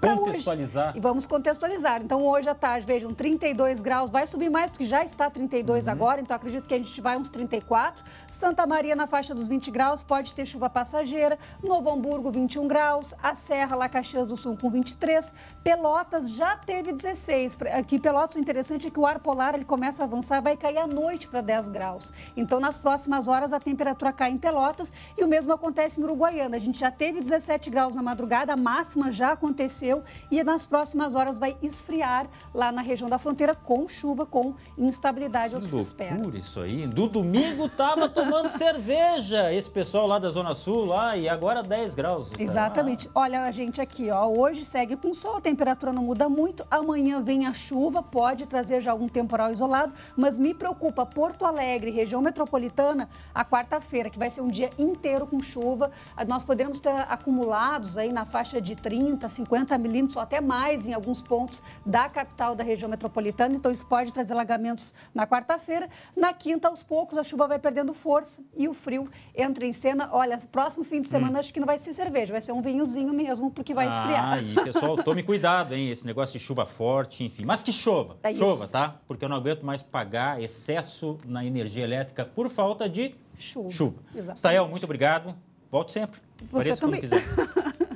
[SPEAKER 1] Contextualizar.
[SPEAKER 11] Hoje. E vamos contextualizar. Então, hoje à tarde, vejam, 32 graus, vai subir mais, porque já está 32 agora, então acredito que a gente vai uns 34. Santa Maria, na faixa dos 20 graus, pode ter chuva passageira. Novo Hamburgo, 21 graus. A Serra, lá Caxias do Sul, com 23. Pelotas já teve 16. Aqui, Pelotas, o interessante é que o ar polar ele começa a avançar, vai cair à noite para 10 graus. Então, nas próximas horas, a temperatura cai em Pelotas e o mesmo acontece em Uruguaiana. A gente já teve 17 graus na madrugada, a máxima já aconteceu. E nas próximas horas vai esfriar lá na região da fronteira com chuva, com instabilidade, é o que se espera.
[SPEAKER 1] Loucura isso aí. Do domingo tava tomando cerveja, esse pessoal lá da Zona Sul, lá, e agora 10 graus.
[SPEAKER 11] Exatamente. Olha a gente aqui, ó, hoje segue com sol, a temperatura não muda muito, amanhã vem a chuva, pode trazer já algum temporal isolado, mas me preocupa Porto Alegre, região metropolitana, a quarta-feira, que vai ser um dia inteiro com chuva. Nós poderemos ter acumulados aí na faixa de 30, 50 milímetros, ou até mais em alguns pontos da capital da região metropolitana, então isso pode trazer alagamentos na quarta-feira. Na quinta, aos poucos, a chuva vai perdendo força e o frio entra em cena. Olha, próximo fim de semana acho que não vai ser cerveja, vai ser um vinhozinho mesmo, porque vai esfriar.
[SPEAKER 1] E pessoal, tome cuidado, hein, esse negócio de chuva forte, enfim, mas que chova, chova, tá? Porque eu não aguento mais pagar excesso na energia elétrica por falta de chuva. Estael, muito obrigado, volte sempre.
[SPEAKER 11] Você também.
[SPEAKER 1] Quando quiser.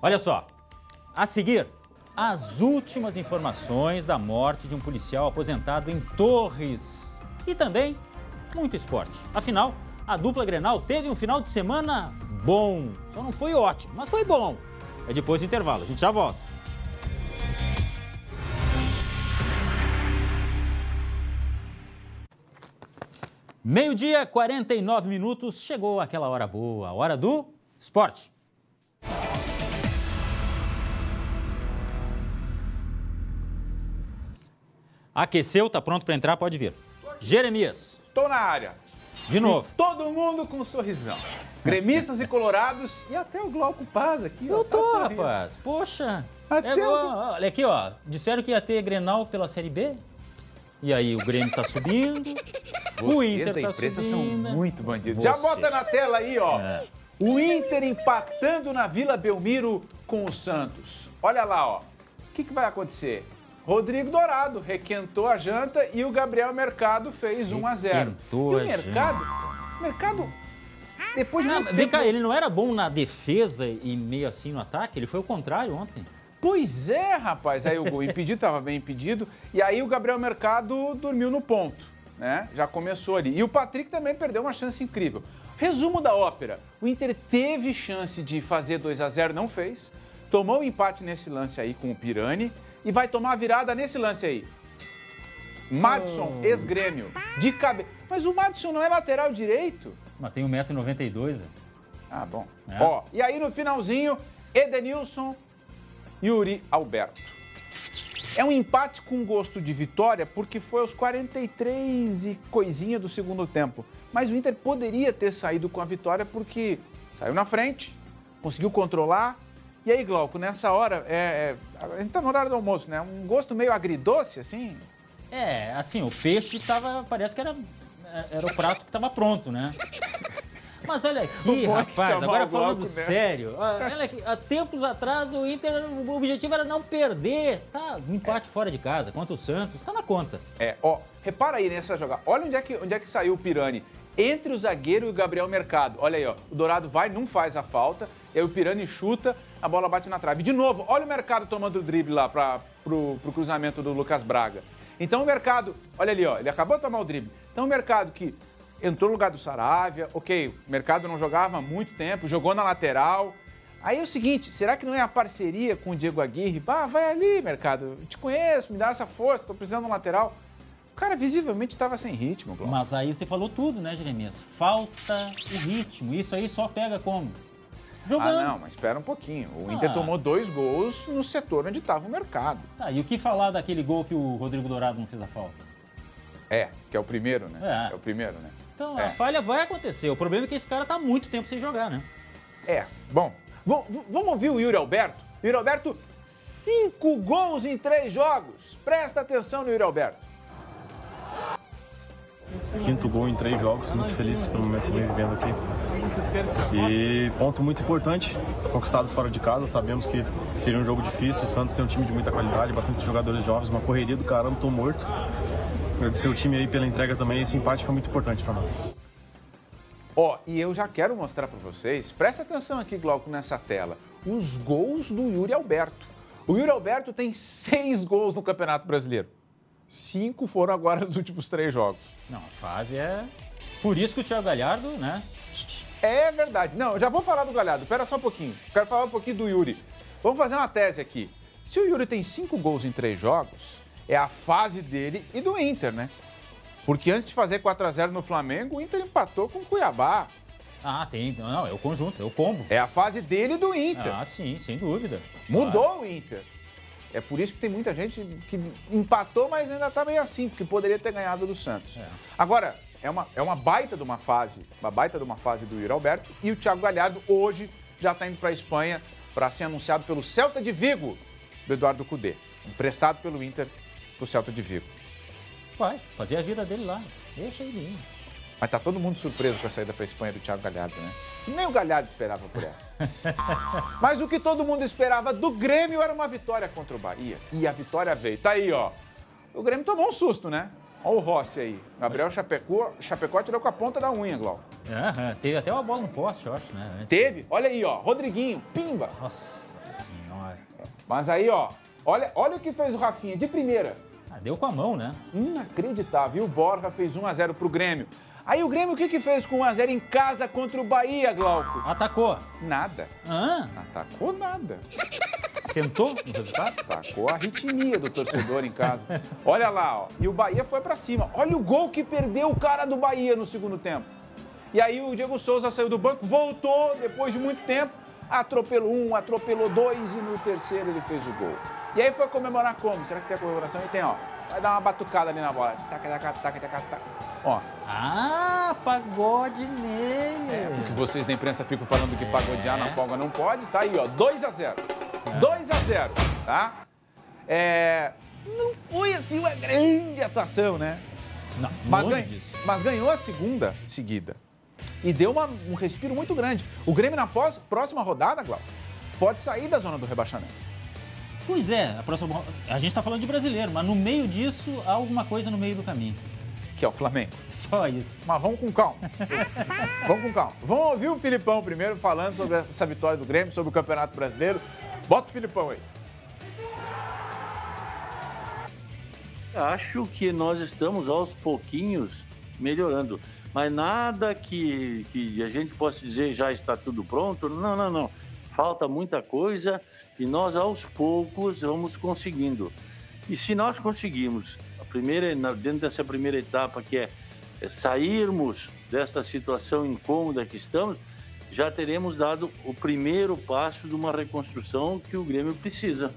[SPEAKER 1] Olha só, a seguir, as últimas informações da morte de um policial aposentado em Torres. E também muito esporte. Afinal, a dupla Grenal teve um final de semana bom. Só não foi ótimo, mas foi bom. É depois do intervalo, a gente já volta. Meio-dia, 49 minutos, chegou aquela hora boa, a hora do esporte. Aqueceu, tá pronto para entrar, pode vir. Jeremias.
[SPEAKER 10] Estou na área.
[SPEAKER 1] De novo.
[SPEAKER 10] E todo mundo com um sorrisão. Gremistas e colorados e até o Glauco Paz aqui.
[SPEAKER 1] Eu tô, rapaz. Poxa. Olha aqui, ó. Disseram que ia ter Grenal pela Série B. E aí, o Grêmio tá subindo. O Inter tá subindo.
[SPEAKER 10] São muito bandidos. Já bota na tela aí, ó. O Inter empatando na Vila Belmiro com o Santos. Olha lá, ó. O que vai acontecer? Rodrigo Dourado requentou a janta e o Gabriel Mercado fez 1-0. E o Mercado, depois de muito tempo...
[SPEAKER 1] Vem cá, ele não era bom na defesa e meio assim no ataque? Ele foi o contrário ontem.
[SPEAKER 10] Pois é, rapaz. Aí o gol impedido, estava bem impedido. E aí o Gabriel Mercado dormiu no ponto, né? Já começou ali. E o Patrick também perdeu uma chance incrível. Resumo da ópera. O Inter teve chance de fazer 2-0, não fez. Tomou o empate nesse lance aí com o Pirani. E vai tomar a virada nesse lance aí. Madison, ex-Grêmio, de cabeça. Mas o Madison não é lateral direito?
[SPEAKER 1] Mas tem 1,92 m.
[SPEAKER 10] Ah, bom. Ó, e aí no finalzinho, Edenilson, Yuri Alberto. É um empate com gosto de vitória porque foi aos 43 e coisinha do segundo tempo. Mas o Inter poderia ter saído com a vitória porque saiu na frente, conseguiu controlar. E aí, Glauco, nessa hora, a gente tá no horário do almoço, né? Um gosto meio agridoce, assim?
[SPEAKER 1] Assim, o peixe parece que era o prato que estava pronto, né? Mas olha aqui, rapaz, agora falando sério, olha aqui, há tempos atrás o Inter, o objetivo era não perder, tá? Um empate fora de casa, contra o Santos, tá na conta.
[SPEAKER 10] Repara aí nessa jogada, olha onde é que saiu o Pirani. Entre o zagueiro e o Gabriel Mercado. Olha aí, ó. O Dourado vai, não faz a falta. E aí o Pirani chuta, a bola bate na trave. De novo, olha o Mercado tomando o drible lá pro cruzamento do Lucas Braga. Então o Mercado, olha ali, ó. Ele acabou de tomar o drible. Então o Mercado que entrou no lugar do Saravia. Ok, o Mercado não jogava há muito tempo, jogou na lateral. Aí é o seguinte, será que não é a parceria com o Diego Aguirre? Vai ali, Mercado. Eu te conheço, me dá essa força, tô precisando de um lateral. O cara visivelmente estava sem ritmo, Glauco.
[SPEAKER 1] Mas aí você falou tudo, né, Jeremias? Falta o ritmo. Isso aí só pega como? Jogando.
[SPEAKER 10] Não, mas espera um pouquinho. O Inter tomou 2 gols no setor onde estava o Mercado.
[SPEAKER 1] E o que falar daquele gol que o Rodrigo Dourado não fez a falta?
[SPEAKER 10] Que é o primeiro, né? É o primeiro, né?
[SPEAKER 1] Então, a falha vai acontecer. O problema é que esse cara tá há muito tempo sem jogar, né?
[SPEAKER 10] Bom. Vamos ouvir o Yuri Alberto? Yuri Alberto, 5 gols em 3 jogos. Presta atenção no Yuri Alberto.
[SPEAKER 12] 5º gol em 3 jogos, muito feliz pelo momento que eu venho vivendo aqui. E ponto muito importante, conquistado fora de casa, sabemos que seria um jogo difícil, o Santos tem um time de muita qualidade, bastante jogadores jovens, uma correria do caramba, tô morto. Agradecer o time aí pela entrega também, esse empate foi muito importante para nós.
[SPEAKER 10] E eu já quero mostrar para vocês, presta atenção aqui, Glauco, nessa tela, os gols do Yuri Alberto. O Yuri Alberto tem 6 gols no Campeonato Brasileiro. 5 foram agora nos últimos 3 jogos.
[SPEAKER 1] Não, a fase é... Por isso que o Thiago Galhardo, né?
[SPEAKER 10] É verdade. Não, eu já vou falar do Galhardo. Espera só um pouquinho. Quero falar um pouquinho do Yuri. Vamos fazer uma tese aqui. Se o Yuri tem 5 gols em 3 jogos, é a fase dele e do Inter, né? Porque antes de fazer 4-0 no Flamengo, o Inter empatou com o Cuiabá.
[SPEAKER 1] Tem. Não, é o conjunto, é o combo.
[SPEAKER 10] É a fase dele e do Inter.
[SPEAKER 1] Sim, sem dúvida.
[SPEAKER 10] Mudou o Inter. É por isso que tem muita gente que empatou, mas ainda está meio assim, porque poderia ter ganhado do Santos. Agora, é uma baita de uma fase do Yuri Alberto, e o Thiago Galhardo hoje já está indo para a Espanha para ser anunciado pelo Celta de Vigo, do Eduardo Cudê, emprestado pelo Inter para o Celta de Vigo.
[SPEAKER 1] Vai, fazer a vida dele lá, deixa ele ir.
[SPEAKER 10] Mas tá todo mundo surpreso com a saída para a Espanha do Thiago Galhardo, né? Nem o Galhardo esperava por essa. Mas o que todo mundo esperava do Grêmio era uma vitória contra o Bahia. E a vitória veio. Tá aí, ó. O Grêmio tomou um susto, né? Olha o Rossi aí. Gabriel Chapecó tirou com a ponta da unha, Glauco.
[SPEAKER 1] Teve até uma bola no poste, eu acho, né? Antes.
[SPEAKER 10] Teve. Olha aí, ó. Rodriguinho, pimba.
[SPEAKER 1] Nossa Senhora.
[SPEAKER 10] Mas aí, ó. Olha o que fez o Rafinha de primeira.
[SPEAKER 1] Deu com a mão, né?
[SPEAKER 10] Inacreditável. E o Borja fez 1-0 pro Grêmio. Aí o Grêmio, o que fez com 1-0 em casa contra o Bahia, Glauco?
[SPEAKER 1] Atacou.
[SPEAKER 10] Nada. Atacou nada.
[SPEAKER 1] Sentou no resultado?
[SPEAKER 10] Atacou a arritmia do torcedor em casa. Olha lá, ó. E o Bahia foi pra cima. Olha o gol que perdeu o cara do Bahia no segundo tempo. E aí o Diego Souza saiu do banco, voltou depois de muito tempo, atropelou 1, atropelou 2 e no terceiro ele fez o gol. E aí foi comemorar como? Será que tem a comemoração? E tem, ó. Vai dar uma batucada ali na bola. Taca, taca, taca, taca, taca. Ó.
[SPEAKER 1] Ah, pagode nele.
[SPEAKER 10] Porque vocês da imprensa ficam falando que pagodear na folga não pode. Tá aí, ó. 2-0. 2-0, tá? Não foi assim uma grande atuação, né?
[SPEAKER 1] Não,
[SPEAKER 10] mas ganhou a segunda seguida. E deu um respiro muito grande. O Grêmio, na próxima rodada, Glauco, pode sair da zona do rebaixamento.
[SPEAKER 1] Pois é, a gente está falando de brasileiro, mas no meio disso, há alguma coisa no meio do caminho.
[SPEAKER 10] Que é o Flamengo.
[SPEAKER 1] Só isso.
[SPEAKER 10] Mas vamos com calma. Vamos com calma. Vamos ouvir o Filipão primeiro falando sobre essa vitória do Grêmio, sobre o Campeonato Brasileiro. Bota o Filipão aí.
[SPEAKER 9] Acho que nós estamos aos pouquinhos melhorando, mas nada que a gente possa dizer já está tudo pronto. Não. Falta muita coisa e nós aos poucos vamos conseguindo. E se nós conseguimos, dentro dessa primeira etapa, que é sairmos dessa situação incômoda que estamos, já teremos dado o primeiro passo de uma reconstrução que o Grêmio precisa.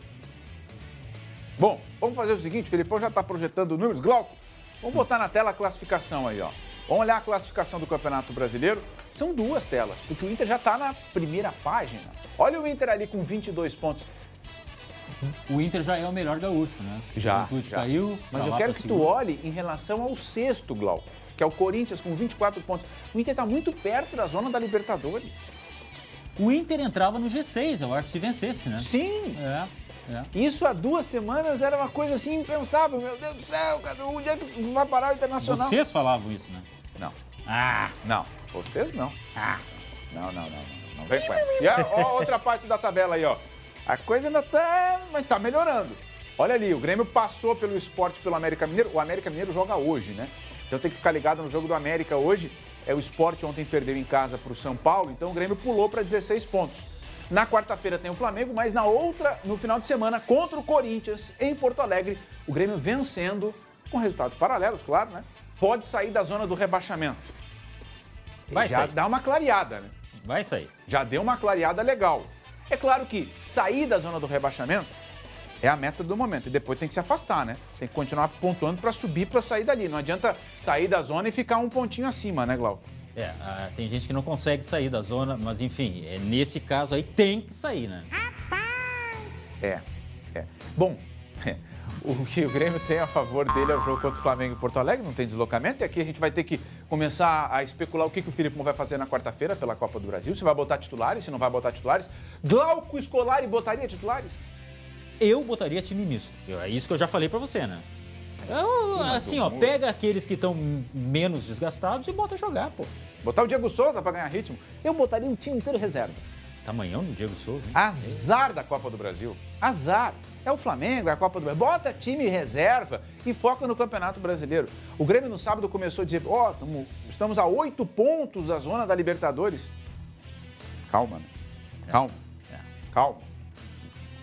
[SPEAKER 10] Bom, vamos fazer o seguinte, o Filipão já está projetando números. Glauco, vamos botar na tela a classificação aí, ó. Vamos olhar a classificação do Campeonato Brasileiro. São 2 telas, porque o Inter já está na primeira página. Olha o Inter ali com 22 pontos.
[SPEAKER 1] O Inter já é o melhor gaúcho, né?
[SPEAKER 10] Já.
[SPEAKER 1] Caiu.
[SPEAKER 10] Mas eu quero que tu olhe em relação ao 6º, Glauco, que é o Corinthians com 24 pontos. O Inter está muito perto da zona da Libertadores.
[SPEAKER 1] O Inter entrava no G6, eu acho, se vencesse, né?
[SPEAKER 10] Sim. Isso há 2 semanas era uma coisa assim impensável. Meu Deus do céu, onde é que vai parar o Internacional?
[SPEAKER 1] Vocês falavam isso, né?
[SPEAKER 10] Não.
[SPEAKER 1] Ah!
[SPEAKER 10] Não. Vocês não. Ah! Não. Não vem com essa. E a outra parte da tabela aí, ó. A coisa ainda tá... mas tá melhorando. Olha ali, o Grêmio passou pelo Sport, pelo América Mineiro. O América Mineiro joga hoje, né? Então tem que ficar ligado no jogo do América hoje. O Sport ontem perdeu em casa pro São Paulo, então o Grêmio pulou para 16 pontos. Na quarta-feira tem o Flamengo, mas no final de semana, contra o Corinthians, em Porto Alegre, o Grêmio vencendo, com resultados paralelos, claro, né? Pode sair da zona do rebaixamento. Já dá uma clareada, né?
[SPEAKER 1] Vai sair.
[SPEAKER 10] Já deu uma clareada legal. É claro que sair da zona do rebaixamento é a meta do momento. E depois tem que se afastar, né? Tem que continuar pontuando para subir, para sair dali. Não adianta sair da zona e ficar um pontinho acima, né, Glauco?
[SPEAKER 1] Tem gente que não consegue sair da zona, mas enfim, nesse caso aí tem que sair, né?
[SPEAKER 10] Bom, o que o Grêmio tem a favor dele é o jogo contra o Flamengo em Porto Alegre, não tem deslocamento. E aqui a gente vai ter que começar a especular o que o Filipão vai fazer na quarta-feira pela Copa do Brasil. Se vai botar titulares, se não vai botar titulares. Glauco Scolari botaria titulares?
[SPEAKER 1] Eu botaria time misto. É isso que eu já falei pra você, né? Pega aqueles que estão menos desgastados e bota jogar, pô.
[SPEAKER 10] Botar o Diego Souza pra ganhar ritmo. Eu botaria um time inteiro reserva.
[SPEAKER 1] Tamanhão do Diego Souza, hein?
[SPEAKER 10] Azar da Copa do Brasil. Azar. É o Flamengo, é a Copa do Brasil. Bota time reserva e foca no Campeonato Brasileiro. O Grêmio no sábado começou a dizer, estamos a 8 pontos da zona da Libertadores. Calma, né? Calma.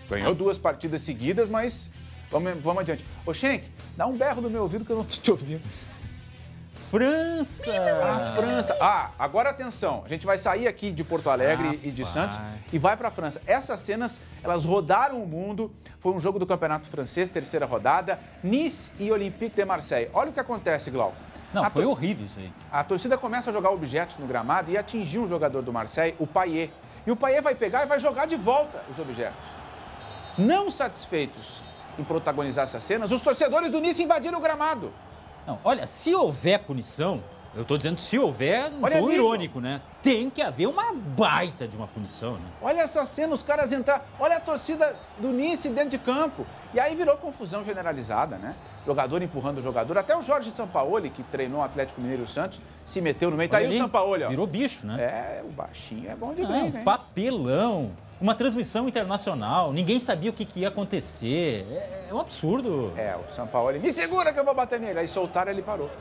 [SPEAKER 10] Ganhou 2 partidas seguidas, mas vamos adiante. Ô, Schenck, dá um berro no meu ouvido que eu não tô te ouvindo.
[SPEAKER 1] França!
[SPEAKER 10] A França. Agora atenção. A gente vai sair aqui de Porto Alegre e de Santos e vai para a França. Essas cenas, elas rodaram o mundo. Foi um jogo do Campeonato Francês, 3ª rodada. Nice e Olympique de Marseille. Olha o que acontece, Glauco.
[SPEAKER 1] Não, foi horrível isso aí.
[SPEAKER 10] A torcida começa a jogar objetos no gramado e atingir um jogador do Marseille, o Payet. E o Payet vai pegar e vai jogar de volta os objetos. Não satisfeitos em protagonizar essas cenas, os torcedores do Nice invadiram o gramado.
[SPEAKER 1] Não, olha, se houver punição, eu tô dizendo se houver, não tô irônico, né? Tem que haver uma baita de uma punição, né?
[SPEAKER 10] Olha essa cena, os caras entraram, olha a torcida do Nice dentro de campo. E aí virou confusão generalizada, né? Jogador empurrando o jogador. Até o Jorge Sampaoli, que treinou o Atlético Mineiro e o Santos, se meteu no meio. Tá aí o Sampaoli, ó.
[SPEAKER 1] Virou bicho, né?
[SPEAKER 10] O baixinho é bom de briga, hein?
[SPEAKER 1] Papelão. Uma transmissão internacional, ninguém sabia o que ia acontecer. É um absurdo.
[SPEAKER 10] O Sampaoli, me segura que eu vou bater nele. Aí soltaram, ele parou.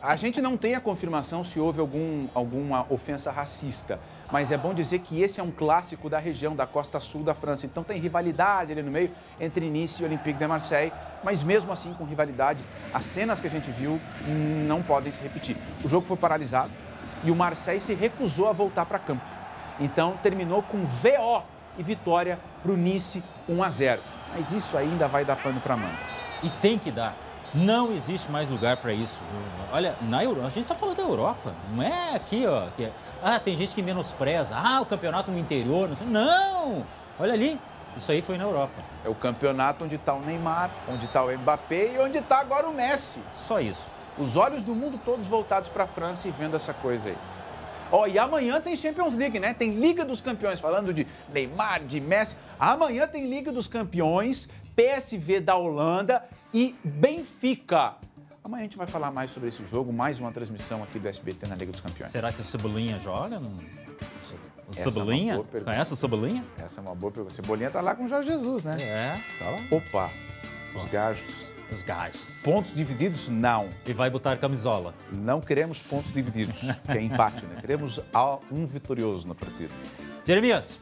[SPEAKER 10] A gente não tem a confirmação se houve alguma ofensa racista, mas é bom dizer que esse é um clássico da região, da costa sul da França. Então tem rivalidade ali no meio entre Nice e Olympique de Marseille, mas mesmo assim com rivalidade, as cenas que a gente viu não podem se repetir. O jogo foi paralisado e o Marseille se recusou a voltar para campo. Então terminou com VO e vitória para o Nice 1-0. Mas isso ainda vai dar pano para manga.
[SPEAKER 1] E tem que dar. Não existe mais lugar para isso. Olha, na Europa, a gente está falando da Europa, não é aqui, ó. Tem gente que menospreza. O campeonato no interior. Não! Olha ali, isso aí foi na Europa.
[SPEAKER 10] É o campeonato onde está o Neymar, onde está o Mbappé e onde está agora o Messi.
[SPEAKER 1] Só isso.
[SPEAKER 10] Os olhos do mundo todos voltados para a França e vendo essa coisa aí. E amanhã tem Champions League, né? Tem Liga dos Campeões, falando de Neymar, de Messi. Amanhã tem Liga dos Campeões, PSV da Holanda e Benfica. Amanhã a gente vai falar mais sobre esse jogo, mais uma transmissão aqui do SBT na Liga dos Campeões.
[SPEAKER 1] Será que o Cebolinha joga? O Cebolinha? Conhece o Cebolinha?
[SPEAKER 10] Essa é uma boa pergunta. O Cebolinha tá lá com o Jorge Jesus, né?
[SPEAKER 1] Tá lá.
[SPEAKER 10] Opa, os gajos.
[SPEAKER 1] Os gajos.
[SPEAKER 10] Pontos divididos, não.
[SPEAKER 1] E vai botar camisola.
[SPEAKER 10] Não queremos pontos divididos, que é empate, né? Queremos um vitorioso na partida.
[SPEAKER 1] Jeremias,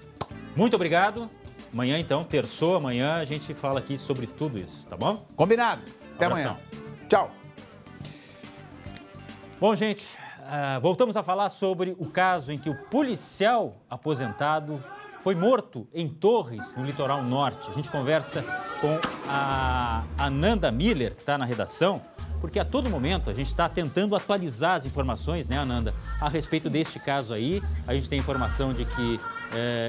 [SPEAKER 1] muito obrigado. Amanhã, então, terçou, amanhã a gente fala aqui sobre tudo isso, tá bom?
[SPEAKER 10] Combinado. Até amanhã. Tchau.
[SPEAKER 1] Bom, gente, voltamos a falar sobre o caso em que o policial aposentado foi morto em Torres, no litoral norte. A gente conversa com a Ananda Miller, que está na redação, porque a todo momento a gente está tentando atualizar as informações, né, Ananda, a respeito deste caso aí. A gente tem informação de que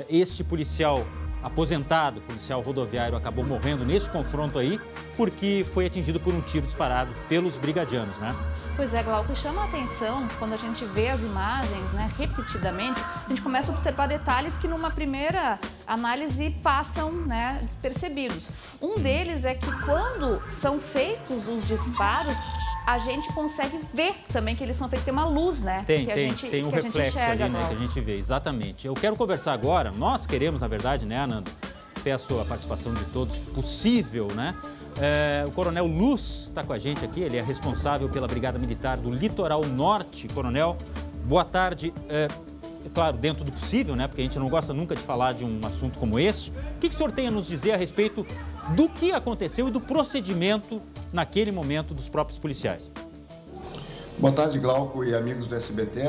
[SPEAKER 1] este policial aposentado, policial rodoviário, acabou morrendo neste confronto aí, porque foi atingido por um tiro disparado pelos brigadianos, né?
[SPEAKER 4] Pois é, Glauco, chama a atenção quando a gente vê as imagens, né, repetidamente, a gente começa a observar detalhes que numa primeira análise passam, né, despercebidos. Um deles é que quando são feitos os disparos, a gente consegue ver também que eles são feitos, tem uma luz, né?
[SPEAKER 1] Tem um reflexo ali, né, que a gente vê, exatamente. Eu quero conversar agora, nós queremos, na verdade, né, Ananda? Peço a participação de todos, possível, né? O Coronel Luz está com a gente aqui, ele é responsável pela Brigada Militar do Litoral Norte. Coronel, boa tarde. Claro, dentro do possível, né? Porque a gente não gosta nunca de falar de um assunto como esse. O que o senhor tem a nos dizer a respeito do que aconteceu e do procedimento naquele momento dos próprios policiais?
[SPEAKER 13] Boa tarde, Glauco e amigos do SBT.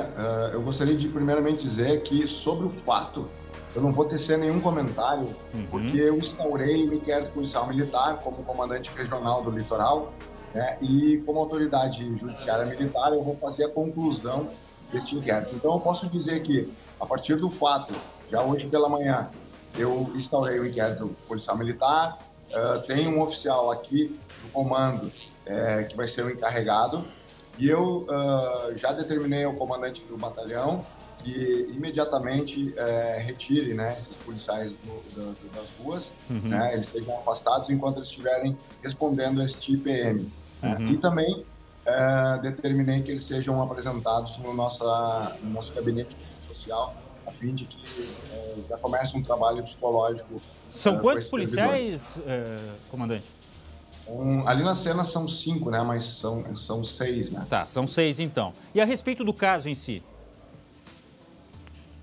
[SPEAKER 13] Eu gostaria de primeiramente dizer que sobre o fato eu não vou tecer nenhum comentário, porque eu instaurei o inquérito policial militar como comandante regional do litoral, né? E como autoridade judiciária militar eu vou fazer a conclusão deste inquérito. Então eu posso dizer que, a partir do fato, já hoje pela manhã, eu instaurei o inquérito policial militar, tem um oficial aqui do comando que vai ser o encarregado, e eu já determinei ao comandante do batalhão que imediatamente retire, né, esses policiais das ruas, né, eles sejam afastados enquanto eles estiverem respondendo a este IPM. E também determinei que eles sejam apresentados no nosso gabinete social, a fim de que já comece um trabalho psicológico.
[SPEAKER 1] São quantos policiais, comandante?
[SPEAKER 13] Ali na cena são 5, né, mas são 6, né?
[SPEAKER 1] Tá, são 6 então. E a respeito do caso em si?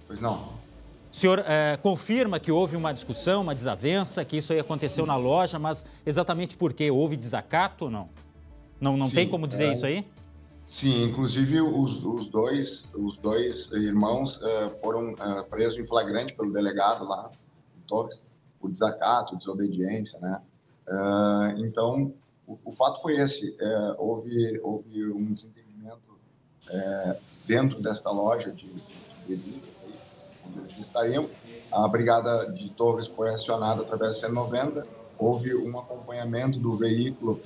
[SPEAKER 13] Pois não.
[SPEAKER 1] O senhor confirma que houve uma discussão, uma desavença, que isso aí aconteceu na loja, mas exatamente por quê? Houve desacato ou não? Não tem como dizer isso aí?
[SPEAKER 13] Sim, inclusive os dois irmãos foram presos em flagrante pelo delegado lá em Torres, por desacato, desobediência, né? Então, o fato foi esse, houve um desentendimento dentro desta loja de bebidas, onde eles estariam. A Brigada de Torres foi acionada através do 190, houve um acompanhamento do veículo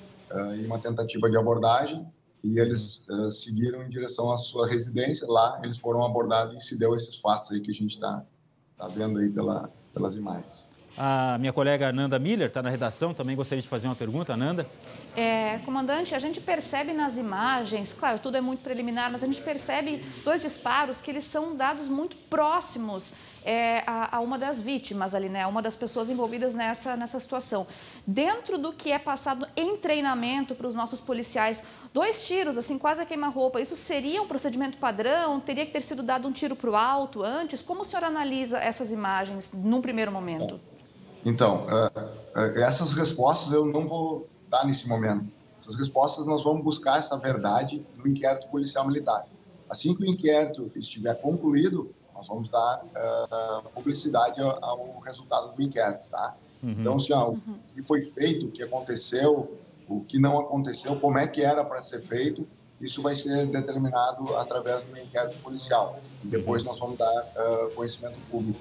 [SPEAKER 13] e uma tentativa de abordagem, e eles seguiram em direção à sua residência. Lá eles foram abordados e se deu esses fatos aí que a gente está vendo aí pelas imagens.
[SPEAKER 1] A minha colega Ananda Miller está na redação, também gostaria de fazer uma pergunta, Ananda.
[SPEAKER 4] Comandante, a gente percebe nas imagens, claro, tudo é muito preliminar, mas a gente percebe 2 disparos que eles são dados muito próximos a uma das vítimas ali, né? Uma das pessoas envolvidas nessa situação. Dentro do que é passado em treinamento para os nossos policiais, 2 tiros, assim, quase a queima-roupa, isso seria um procedimento padrão? Teria que ter sido dado um tiro para o alto antes? Como o senhor analisa essas imagens num primeiro momento?
[SPEAKER 13] Então, essas respostas eu não vou dar nesse momento. Essas respostas nós vamos buscar essa verdade no inquérito policial militar. Assim que o inquérito estiver concluído, Nós vamos dar publicidade ao resultado do inquérito, tá? Então, assim, o que foi feito, o que aconteceu, o que não aconteceu, como é que era para ser feito, isso vai ser determinado através do inquérito policial. E depois nós vamos dar conhecimento público.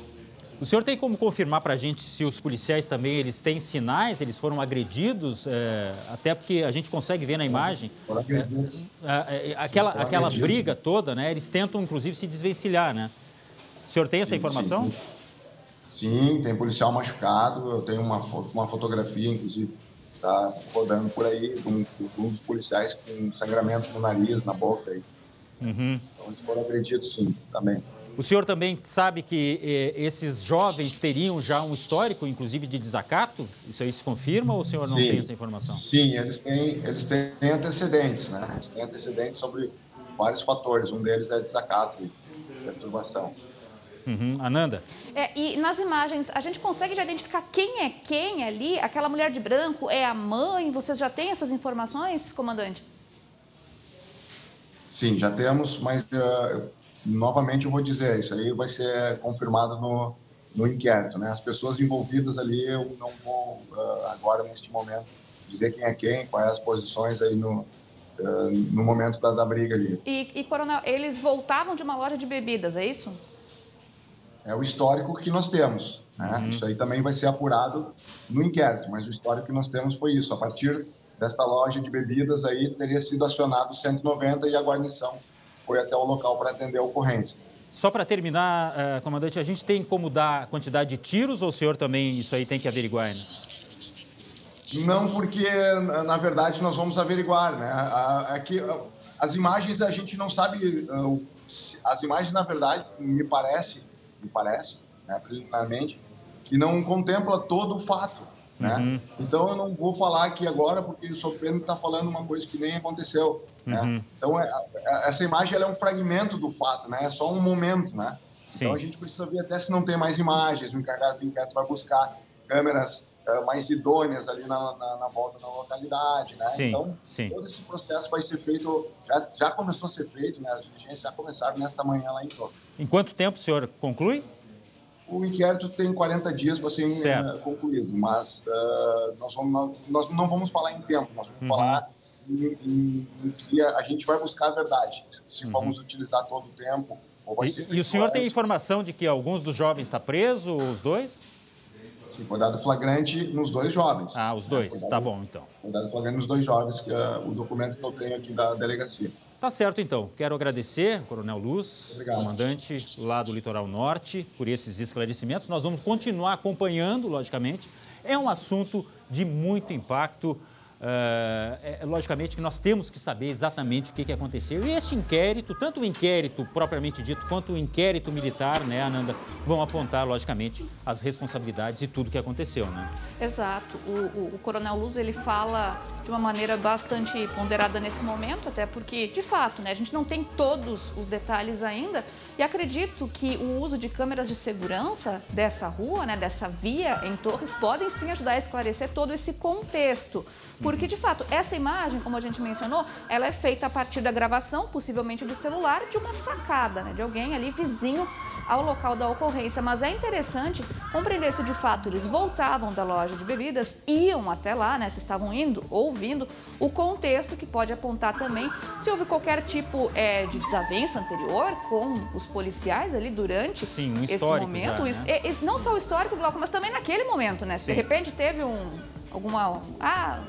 [SPEAKER 1] O senhor tem como confirmar para a gente se os policiais também eles têm sinais, eles foram agredidos? Até porque a gente consegue ver na imagem aquela briga toda, né? Eles tentam, inclusive, se desvencilhar, né? O senhor tem essa informação?
[SPEAKER 13] Sim, tem policial machucado. Eu tenho uma fotografia, inclusive, está rodando por aí, de um dos policiais com sangramento no nariz, na boca. Aí. Então, eles foram agredidos, sim, também.
[SPEAKER 1] O senhor também sabe que esses jovens teriam já um histórico, inclusive, de desacato? Isso aí se confirma ou o senhor não tem essa informação?
[SPEAKER 13] Sim, eles têm antecedentes, né? Eles têm antecedentes sobre vários fatores. Um deles é desacato e perturbação.
[SPEAKER 1] Ananda?
[SPEAKER 4] E nas imagens, a gente consegue já identificar quem é quem ali? Aquela mulher de branco é a mãe? Vocês já têm essas informações, comandante?
[SPEAKER 13] Sim, já temos, mas... novamente eu vou dizer, isso aí vai ser confirmado no inquérito, né? As pessoas envolvidas ali, eu não vou agora, neste momento, dizer quem é quem, quais as posições aí no momento da briga ali.
[SPEAKER 4] E, coronel, eles voltavam de uma loja de bebidas, é isso?
[SPEAKER 13] É o histórico que nós temos, né? Isso aí também vai ser apurado no inquérito, mas o histórico que nós temos foi isso. A partir desta loja de bebidas aí, teria sido acionado 190 e a guarnição foi até o local para atender a ocorrência.
[SPEAKER 1] Só para terminar, comandante, a gente tem como dar a quantidade de tiros ou o senhor também isso aí tem que averiguar, né?
[SPEAKER 13] Não, porque, na verdade, nós vamos averiguar, né? Aqui, as imagens a gente não sabe... As imagens, na verdade, me parece, né, preliminarmente, que não contempla todo o fato, né? Então, eu não vou falar aqui agora, porque o senhor Pedro está falando uma coisa que nem aconteceu. Né? Então, essa imagem ela é um fragmento do fato, né? É só um momento, né? Sim. Então, a gente precisa ver até se não tem mais imagens. O encarregado do inquérito vai buscar câmeras mais idôneas ali na volta da localidade, né?
[SPEAKER 1] Sim,
[SPEAKER 13] então,
[SPEAKER 1] sim.
[SPEAKER 13] Todo esse processo vai ser feito, já começou a ser feito, né? As diligências já começaram nesta manhã lá em Torres.
[SPEAKER 1] Em quanto tempo o senhor conclui?
[SPEAKER 13] O inquérito tem 40 dias para ser concluído, mas nós não vamos falar em tempo, nós vamos falar em que a gente vai buscar a verdade, se vamos utilizar todo o tempo. Ou vai ser
[SPEAKER 1] e o senhor tem informação de que alguns dos jovens estão presos, os dois?
[SPEAKER 13] Sim, foi dado flagrante nos dois jovens.
[SPEAKER 1] Ah, os dois, tá bom então.
[SPEAKER 13] Foi dado flagrante nos dois jovens, que é o documento que eu tenho aqui da delegacia.
[SPEAKER 1] Tá certo, então. Quero agradecer, Coronel Luz, comandante lá do Litoral Norte, por esses esclarecimentos. Nós vamos continuar acompanhando, logicamente. É um assunto de muito impacto. Logicamente que nós temos que saber exatamente o que aconteceu. E este inquérito, tanto o inquérito propriamente dito, quanto o inquérito militar, né, Ananda, vão apontar, logicamente, as responsabilidades e tudo que aconteceu, né?
[SPEAKER 4] Exato. O Coronel Luz, ele fala de uma maneira bastante ponderada nesse momento, até porque, de fato, né, a gente não tem todos os detalhes ainda, e acredito que o uso de câmeras de segurança dessa rua, né, dessa via em Torres, podem sim ajudar a esclarecer todo esse contexto. Porque, de fato, essa imagem, como a gente mencionou, ela é feita a partir da gravação, possivelmente de celular, de uma sacada, né, de alguém ali vizinho ao local da ocorrência. Mas é interessante compreender se, de fato, eles voltavam da loja de bebidas, iam até lá, né, se estavam indo ou vindo, o contexto que pode apontar também se houve qualquer tipo de desavença anterior com os policiais ali durante esse momento.
[SPEAKER 1] Já, né?
[SPEAKER 4] Não só o histórico, Glauco, mas também naquele momento, né? Se de repente teve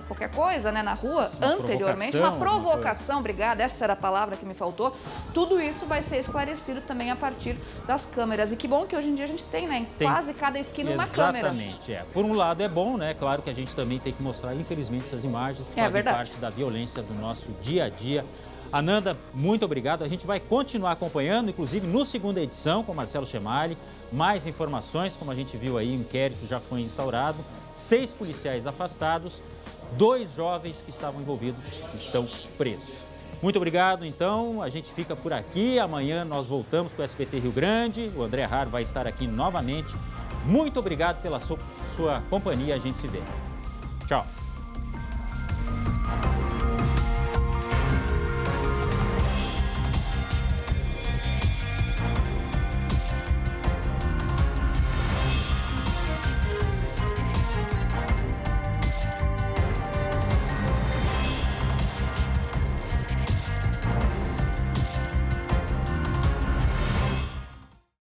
[SPEAKER 4] qualquer coisa, né, na rua, anteriormente, uma provocação, obrigada, essa era a palavra que me faltou, tudo isso vai ser esclarecido também a partir das câmeras. E que bom que hoje em dia a gente tem, né, em quase cada esquina uma câmera.
[SPEAKER 1] Exatamente, Por um lado é bom, né, claro que a gente também tem que mostrar, infelizmente, essas imagens que fazem parte da violência do nosso dia a dia. Ananda, muito obrigado. A gente vai continuar acompanhando, inclusive no segunda edição com Marcelo Chemali. Mais informações, como a gente viu aí, o inquérito já foi instaurado. 6 policiais afastados, 2 jovens que estavam envolvidos estão presos. Muito obrigado, então. A gente fica por aqui. Amanhã nós voltamos com o SBT Rio Grande. O André Har vai estar aqui novamente. Muito obrigado pela sua companhia. A gente se vê. Tchau.